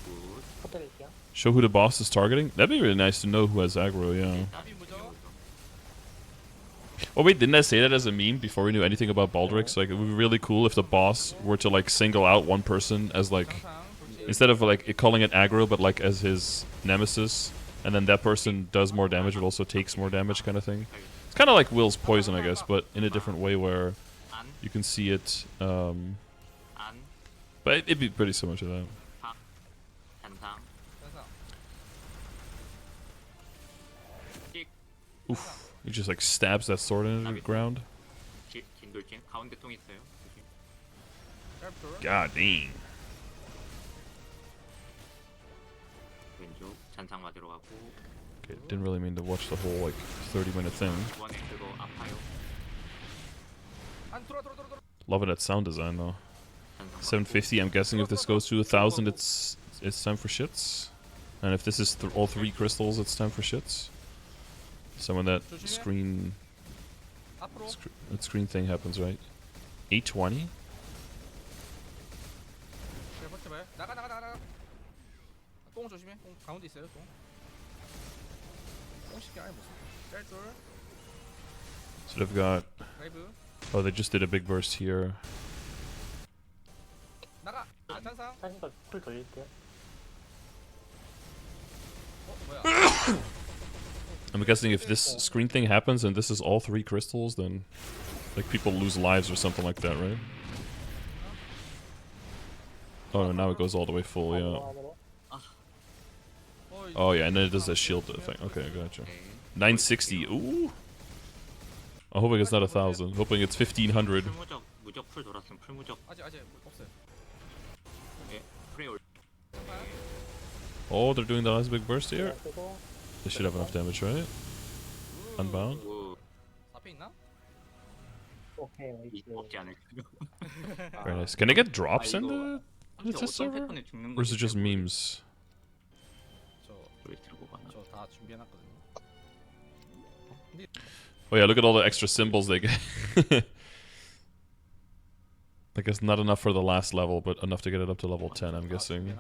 굿. 터뜨릴게요. Show who the boss is targeting. That'd be really nice to know who has aggro. Yeah. 일단 Oh wait, didn't I say that as a meme before we knew anything about Baldrix? Like, it would be really cool if the boss were to like single out one person as like, 항상 돌진. instead of like calling it aggro, but like as his nemesis, and then that person does more damage but also takes more damage, kind of thing. It's kind of like Will's poison, I guess, but in a different way where 안. you can see it. 안. But it'd be pretty similar to that. 잔상. 항상. 찍. Oof. He just like stabs that sword into the ground. 긴 돌진. 가운데 똥 있어요. 조심. 짤돌. God dang. 왼쪽. 잔상 맞으러 가고. Okay, didn't really mean to watch the whole like 30-minute thing. 이번에 그거 아파요. 안 들어. Loving that sound design though. 잔상 750. I'm guessing if this goes to 1,000, it's time for shits. And if this is all 3 crystals, it's time for shits. So when that screen 앞으로. that screen thing happens, right? 820. 그래 버텨봐요. 나가. 똥 조심해. 똥 가운데 있어요. 똥 쉽게 아예 못 써. 짤돌. So they've got. 라이브. Oh, they just did a big burst here. 나가. 잔상. 사진도 풀 돌릴게요. 뭐야? I'm guessing if this screen thing happens and this is all 3 crystals, then like people lose lives or something like that, right? Oh no, now it goes all the way full, yeah. 안으로. Oh yeah, and then it does that shield thing. Okay, gotcha. 네. 960. Ooh. I'm hoping it's not 1,000. Hoping it's 1,500. 무적 풀 돌았으면 풀무적. 아직 없어요. 예. 프레 올. Oh, they're doing the last big burst here. 그리고 They should have enough damage, right? Unbound. 오. 앞에 있나? 오케이 이 나이스. 없지 않을까요? Very nice. Can I get drops 아, in 이거 the test 어떤 server? 패턴에 죽는 Or is it 건지 just 잘 memes? 왜 들고 가나? 저 다 준비해놨거든요. Oh yeah, look at all the extra symbols they get. I guess not enough for the last level, but enough to get it up to level 10, I'm guessing.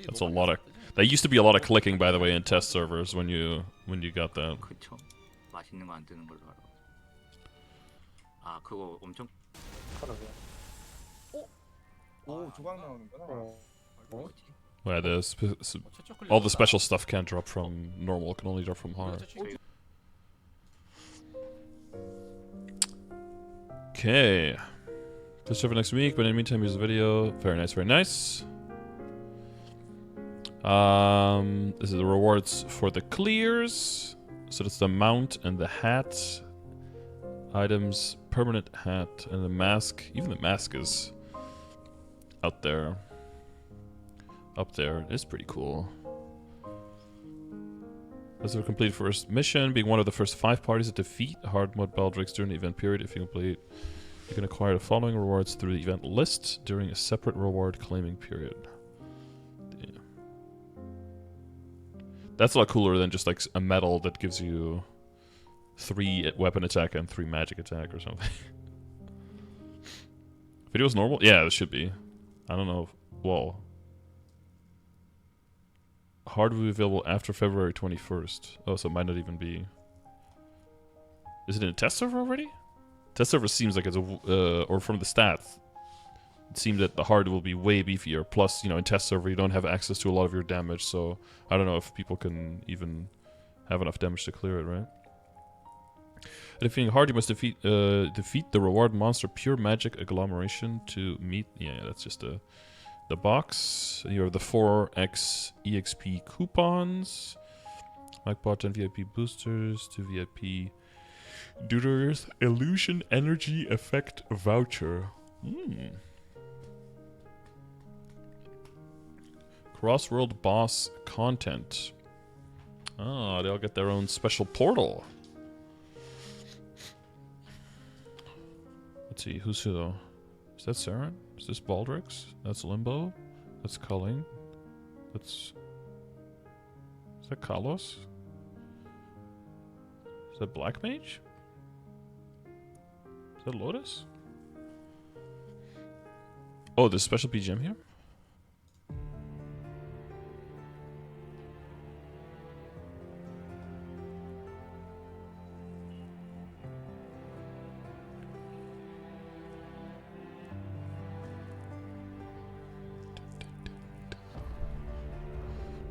That's a lot of... There used to be a lot of clicking, by the way, in test servers when you got that. 그쵸. 맛있는 거 안 뜨는 걸로 알아. 아 그거 엄청 그러게요. 오 조각 나오는구나. 어. Where the 최초 클릭 all the special stuff can't drop from normal, can only drop from hard. Okay. Test server next week, but in the meantime, here's the video. Very nice, very nice. This is the rewards for the clears. So that's the mount and the hat. Items, permanent hat, and the mask. Even the mask is out there. Up there. It's pretty cool. This will complete first mission, being one of the first 5 parties to defeat hard mode Baldrix during the event period. If you complete, you can acquire the following rewards through the event list during a separate reward claiming period. Damn. That's a lot cooler than just like a medal that gives you 3 weapon attack and 3 magic attack or something. Video's normal? Yeah, it should be. I don't know. Whoa. Hard will be available after February 21st. Oh, so it might not even be. Is it in a test server already? Test server seems like it's a, or from the stats, it seemed that the hard will be way beefier. Plus, you know, in test server you don't have access to a lot of your damage, so I don't know if people can even have enough damage to clear it, right? Defeating hard, you must defeat the reward monster Pure Magic Agglomeration to meet. Yeah, that's just the box. You have the 4x EXP coupons, MacBot and VIP boosters, 2 VIP Deuter's Illusion Energy Effect voucher. Crossworld boss content. Ah, they all get their own special portal. Let's see, who's who though? Is that Saren? Is this Baldrix? That's Limbo. That's Culling. That's... Is that Kalos? Is that Black Mage? Is that Lotus? Oh, there's special BGM here?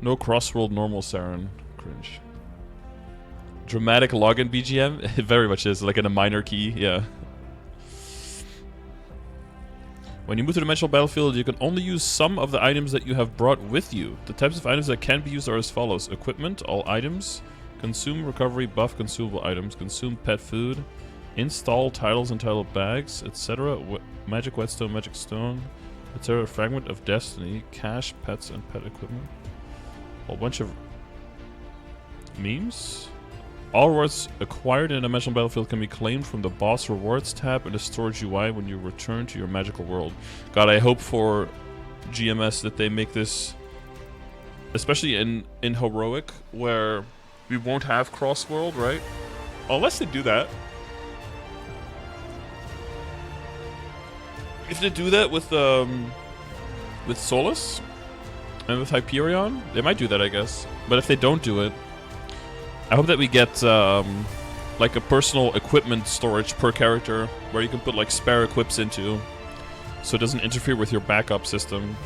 No crossworld normal Saren. Cringe. Dramatic login BGM? It very much is, like in a minor key, yeah. When you move to the dimensional battlefield, you can only use some of the items that you have brought with you. The types of items that can be used are as follows. Equipment, all items. Consume, recovery, buff, consumable items. Consume pet food. Install titles and title bags, etc. Magic whetstone, magic stone, etc. Fragment of destiny. Cash, pets, and pet equipment. A bunch of memes. All rewards acquired in a dimensional battlefield can be claimed from the boss rewards tab in the storage UI when you return to your magical world. God, I hope for GMS that they make this, especially in heroic, where we won't have cross world, right? Unless they do that. If they do that with Solus and with Hyperion, they might do that, I guess. But if they don't do it, I hope that we get like a personal equipment storage per character where you can put like spare equips into, so it doesn't interfere with your backup system.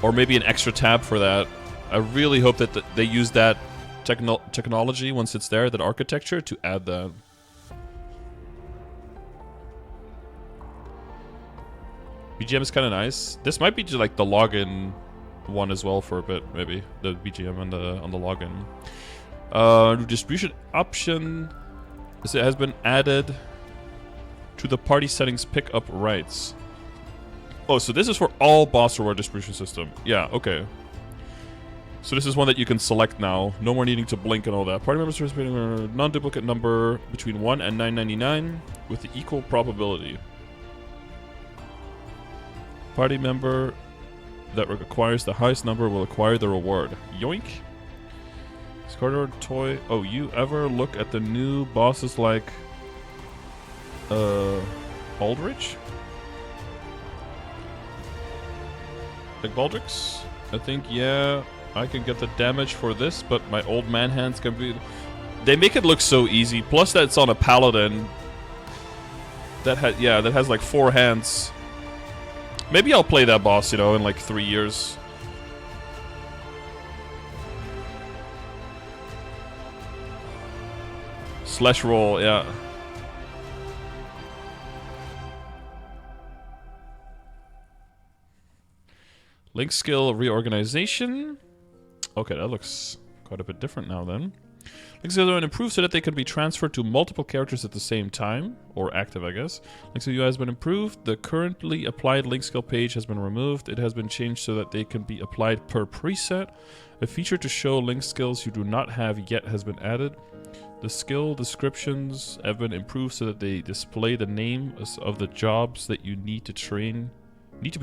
Or maybe an extra tab for that. I really hope that they use that technology once it's there, that architecture, to add that. BGM is kind of nice. This might be just like the login one as well for a bit, maybe the BGM on the login. Distribution option. It has been added to the party settings pickup rights. Oh, so this is for all boss reward distribution system. Yeah, okay. So this is one that you can select now. No more needing to blink and all that. Party members participating in a non-duplicate number between 1 and 999 with the equal probability. Party member that acquires the highest number will acquire the reward. Yoink. Discarded toy. Oh, you ever look at the new bosses like Baldrix? like Baldrix. I think, yeah, I can get the damage for this, but my old man hands can be... They make it look so easy. Plus that it's on a paladin. That has like 4 hands. Maybe I'll play that boss, you know, in like 3 years. Slash roll, yeah. Link skill reorganization. Okay, that looks quite a bit different now then. Link skill has been improved so that they can be transferred to multiple characters at the same time. Or active, I guess. Link skill UI has been improved. The currently applied link skill page has been removed. It has been changed so that they can be applied per preset. A feature to show link skills you do not have yet has been added. The skill descriptions have been improved so that they display the names of the jobs that you need to be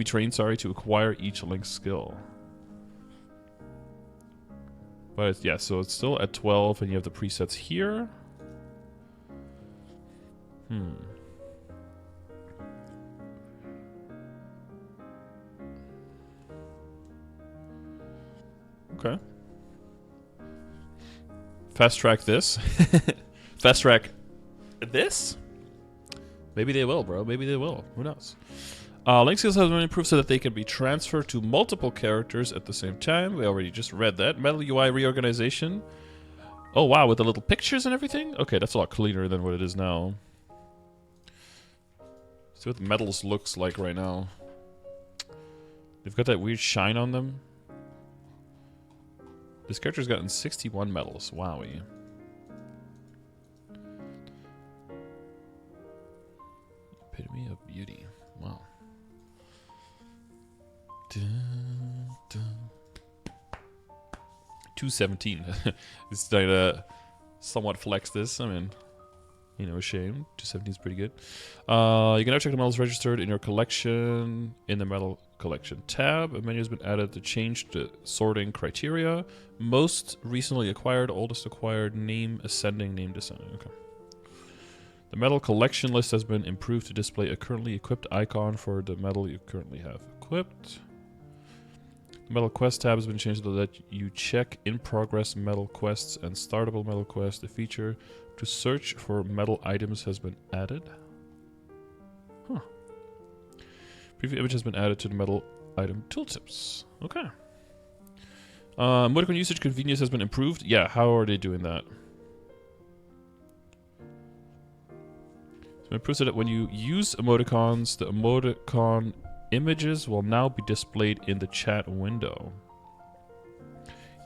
trained, to acquire each link skill. But yeah, so it's still at 12 and you have the presets here. Okay. Fast track this. Fast track this? Maybe they will, bro. Maybe they will. Who knows? Link skills have been improved so that they can be transferred to multiple characters at the same time. We already just read that. Metal UI reorganization. Oh, wow, with the little pictures and everything? Okay, that's a lot cleaner than what it is now. See what the metals looks like right now. They've got that weird shine on them. This character's gotten 61 medals. Wowie. Epitome of beauty. Wow. 217. It's trying to somewhat flex this. I mean, you know, shame. 217 is pretty good. You can now check the medals registered in your collection in the medal collection tab. A menu has been added to change the sorting criteria. Most recently acquired, oldest acquired, name ascending, name descending. Okay. The medal collection list has been improved to display a currently equipped icon for the medal you currently have equipped. The medal quest tab has been changed to let you check in progress medal quests and startable medal quests. The feature to search for medal items has been added. Huh. Preview image has been added to the medal item tooltips. Okay. Emoticon usage convenience has been improved. Yeah, how are they doing that? It's been improved so that when you use emoticons, the emoticon images will now be displayed in the chat window.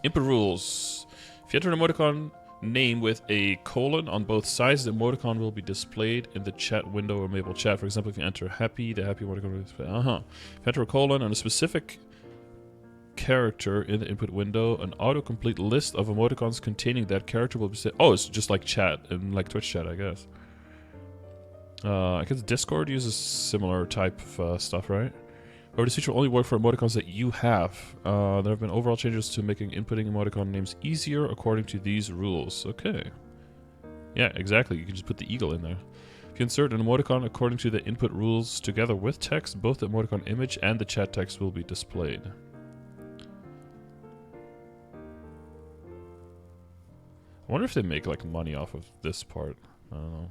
Input rules. If you enter an emoticon name with a colon on both sides, the emoticon will be displayed in the chat window or Maple chat. For example, if you enter happy, the happy emoticon will be displayed. If you enter a colon on a specific character in the input window, an autocomplete list of emoticons containing that character will be set. Oh, it's just like chat and like Twitch chat, I guess. I guess Discord uses similar type of stuff, right? Or this feature will only work for emoticons that you have. There have been overall changes to making inputting emoticon names easier according to these rules. Okay. Yeah, exactly. You can just put the eagle in there. If you insert an emoticon according to the input rules together with text, both the emoticon image and the chat text will be displayed. I wonder if they make like money off of this part. I don't know.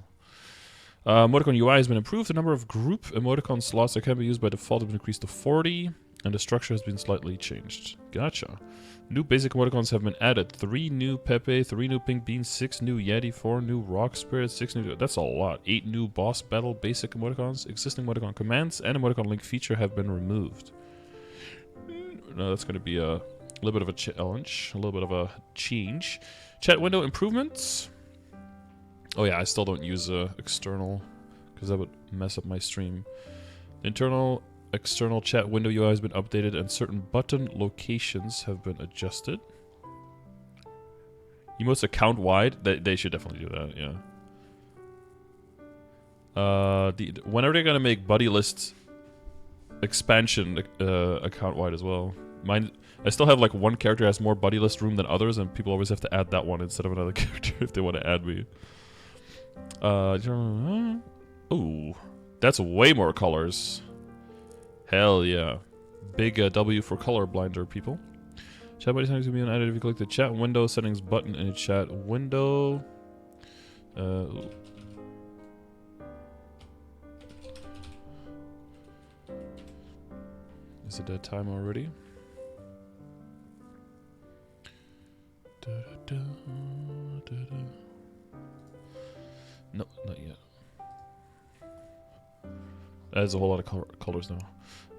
Emoticon UI has been improved. The number of group emoticon slots that can be used by default has been increased to 40, and the structure has been slightly changed. Gotcha. New basic emoticons have been added. 3 new Pepe, 3 new Pink Beans, 6 new Yeti, 4 new Rock Spirit, 6 new... That's a lot. 8 new boss battle basic emoticons. Existing emoticon commands and emoticon link feature have been removed. No, that's going to be a little bit of a challenge. A little bit of a change. Chat window improvements. Oh yeah, I still don't use external because that would mess up my stream. The internal external chat window UI has been updated and certain button locations have been adjusted. Emotes account wide, they should definitely do that, yeah. When are they gonna make buddy list expansion account wide as well? Mine, I still have like one character that has more buddy list room than others, and people always have to add that one instead of another character if they want to add me. Oh, that's way more colors. Hell yeah. Big W for colorblinder people. Chat body settings can be added if you click the chat window settings button in a chat window. Is it that time already? No, not yet. That's a whole lot of colors now.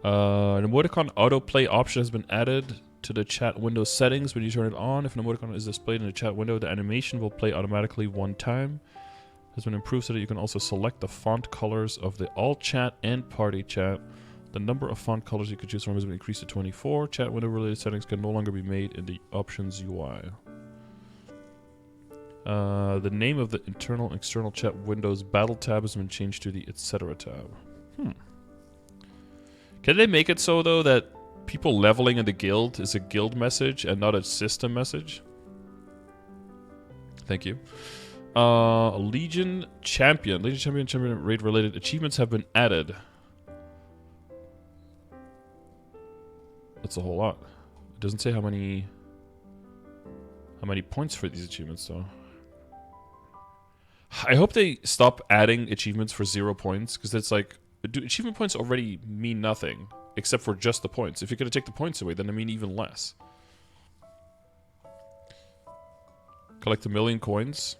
An emoticon autoplay option has been added to the chat window settings. When you turn it on, if an emoticon is displayed in the chat window, the animation will play automatically one time. It has been improved so that you can also select the font colors of the all chat and party chat. The number of font colors you could choose from has been increased to 24. Chat window related settings can no longer be made in the options UI. The name of the internal and external chat windows battle tab has been changed to the etc tab. Can they make it so though that people leveling in the guild is a guild message and not a system message? Thank you. Legion Champion raid related achievements have been added. That's a whole lot. It doesn't say how many points for these achievements though. I hope they stop adding achievements for 0 points, because it's like, do achievement points already mean nothing except for just the points? If you're gonna take the points away, then they mean even less. Collect 1 million coins.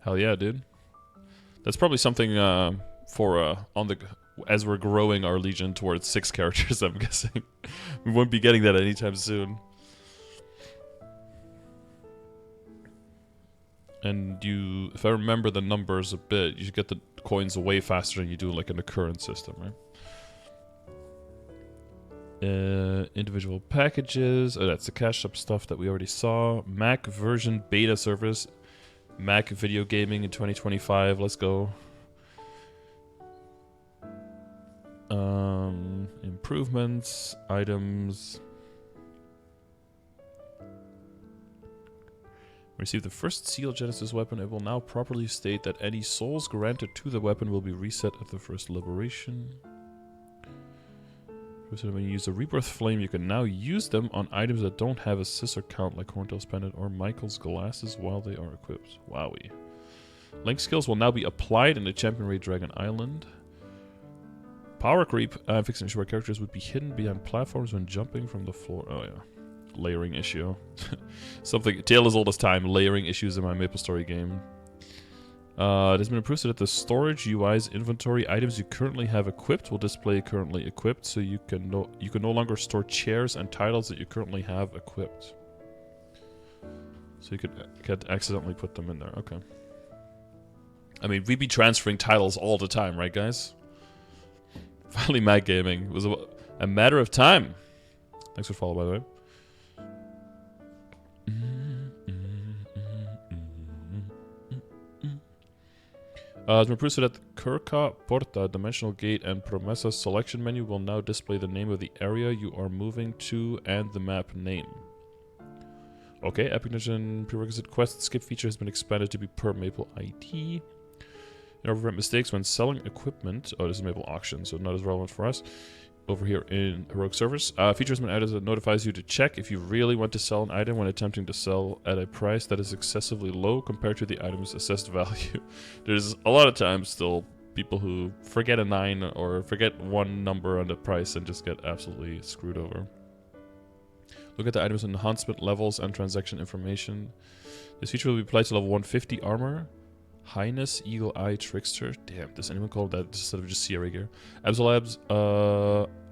Hell yeah, dude. That's probably something for on the as we're growing our legion towards 6 characters. I'm guessing we won't be getting that anytime soon. And you, if I remember the numbers a bit, you get the coins way faster than you do like in the current system, right? Individual packages. Oh, that's the cash shop stuff that we already saw. Mac version beta service. Mac video gaming in 2025. Let's go. Improvements, items. Receive the first Seal Genesis weapon. It will now properly state that any souls granted to the weapon will be reset at the first liberation. When you use the Rebirth Flame, you can now use them on items that don't have a scissor count, like Horntail's Pendant or Michael's Glasses, while they are equipped. Wowie. Link skills will now be applied in the Champion Raid Dragon Island. Power creep. Fixing sure characters would be hidden behind platforms when jumping from the floor. Oh yeah. Layering issue. Something tale as old as time. Layering issues in my MapleStory game. It has been improved so that the storage UI's inventory items you currently have equipped will display currently equipped, so you can no longer store chairs and titles that you currently have equipped. So you could accidentally put them in there. Okay. I mean, we'd be transferring titles all the time, right, guys? Finally, Mad Gaming. It was a matter of time. Thanks for following, by the way. It's been approved so that the Kurka Porta, Dimensional Gate, and Promesa selection menu will now display the name of the area you are moving to and the map name. Okay, Epic Dungeon prerequisite quest skip feature has been expanded to be per Maple ID. In order to prevent mistakes when selling equipment, oh, this is Maple Auction, so not as relevant for us. Over here in Heroic Servers, feature has been added that notifies you to check if you really want to sell an item when attempting to sell at a price that is excessively low compared to the item's assessed value. There's a lot of times still people who forget a 9 or forget one number on the price and just get absolutely screwed over. Look at the items enhancement levels and transaction information. This feature will be applied to level 150 armor. Highness, Eagle Eye, Trickster. Damn, does anyone call that instead of just Sierra gear? Absolabs,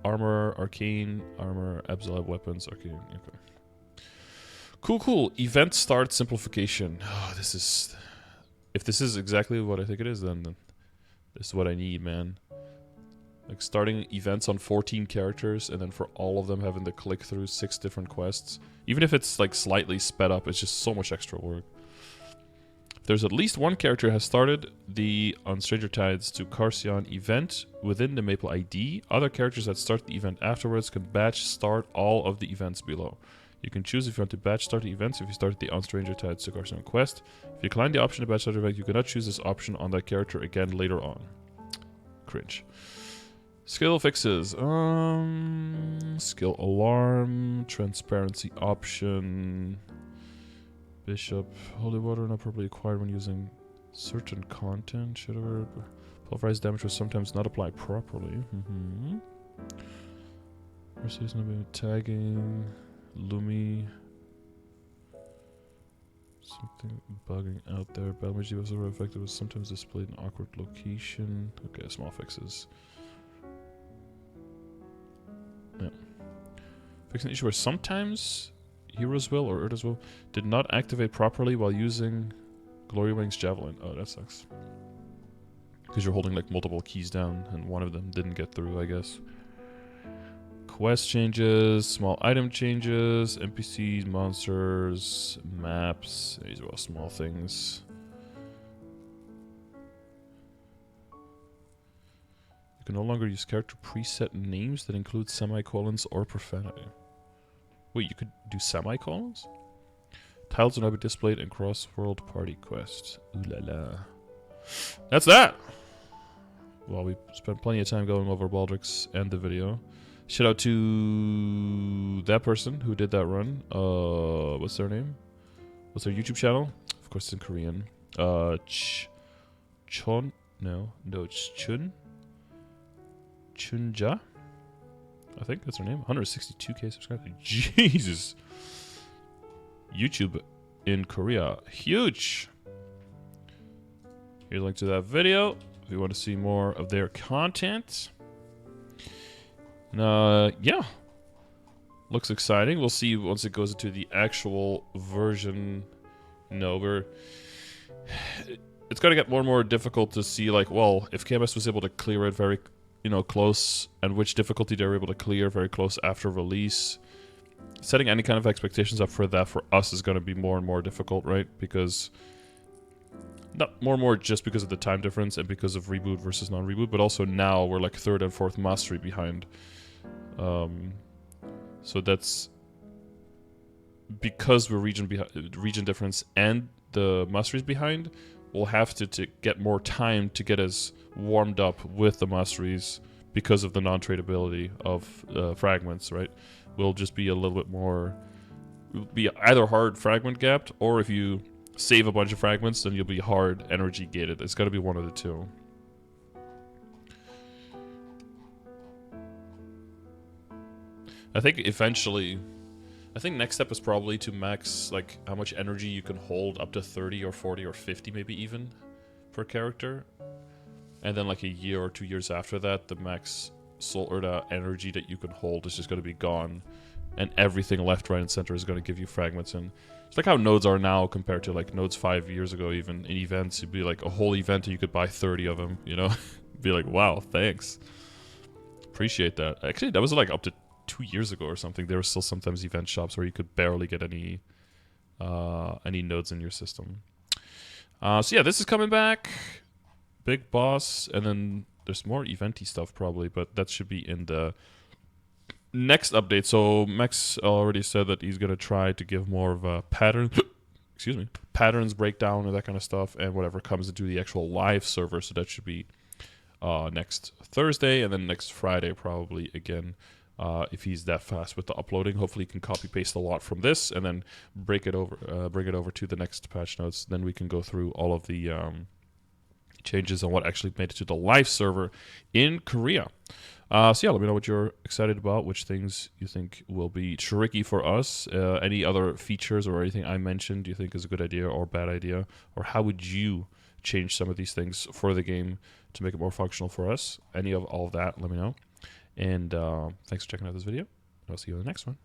Armor, Arcane, Armor, Absolab weapons, Arcane. Okay. Cool. Event start simplification. Oh, this is... If this is exactly what I think it is, then this is what I need, man. Like starting events on 14 characters and then for all of them having to click through 6 different quests. Even if it's like slightly sped up, it's just so much extra work. There's at least one character has started the On Stranger Tides to Carcion event within the Maple ID. Other characters that start the event afterwards can batch start all of the events below. You can choose if you want to batch start the events if you started the On Stranger Tides to Carcion quest. If you decline the option to batch start the event, you cannot choose this option on that character again later on. Cringe. Skill fixes. Skill alarm, transparency option, bishop, holy water not properly acquired when using certain content. Should have pulverized damage was sometimes not applied properly. Mercedes not being tagging, Lumi. Something bugging out there. Battle mage was over effective was sometimes displayed in awkward location. Okay, small fixes. Yeah. Fixing the issue where sometimes Heroes Will or Urda's Will did not activate properly while using Glory Wing's Javelin. Oh, that sucks. Because you're holding like multiple keys down and one of them didn't get through, I guess. Quest changes, small item changes, NPCs, monsters, maps. These are all small things. You can no longer use character preset names that include semicolons or profanity. Wait, you could do semicolons? Tiles will now be displayed in cross-world party quests. Ooh la la. That's that! Well, we spent plenty of time going over Baldrix and the video. Shout out to that person who did that run. What's their name? What's their YouTube channel? Of course, it's in Korean. Chun? No, it's Chun. Chunja? I think that's her name. 162k subscribers. Jesus. YouTube in Korea. Huge. Here's a link to that video if you want to see more of their content. Yeah. Looks exciting. We'll see once it goes into the actual version. No, it's going to get more and more difficult to see, like, well, if KMS was able to clear it very, close, and which difficulty they were able to clear very close after release. Setting any kind of expectations up for that for us is going to be more and more difficult, right? Because not more and more just because of the time difference and because of reboot versus non-reboot, but also now we're like 3rd and 4th mastery behind. So that's because we're region difference and the masteries behind. We'll have to get more time to get us warmed up with the masteries because of the non-tradability of fragments, right? We'll just be a little bit more, we'll be either hard fragment gapped, or if you save a bunch of fragments, then you'll be hard energy gated. It's got to be one of the two. I think eventually, next step is probably to max like how much energy you can hold up to 30 or 40 or 50 maybe even per character. And then like a year or 2 years after that, the max soul or the energy that you can hold is just going to be gone. And everything left, right, and center is going to give you fragments. And it's like how nodes are now compared to like nodes 5 years ago, even in events. It'd be like a whole event and you could buy 30 of them, Be like, wow, thanks. Appreciate that. Actually, that was like up to 2 years ago or something. There were still sometimes event shops where you could barely get any nodes in your system. So yeah, this is coming back. Big boss, and then there's more eventy stuff probably, but that should be in the next update. So Max already said that he's gonna try to give more of a pattern, patterns breakdown and that kind of stuff, and whatever comes into the actual live server. So that should be next Thursday, and then next Friday probably again. If he's that fast with the uploading, hopefully he can copy paste a lot from this and then bring it over to the next patch notes. Then we can go through all of the changes on what actually made it to the live server in Korea. So yeah, let me know what you're excited about, which things you think will be tricky for us, any other features or anything I mentioned you think is a good idea or bad idea, or how would you change some of these things for the game to make it more functional for us. Any of all of that, let me know. And thanks for checking out this video. I'll see you in the next one.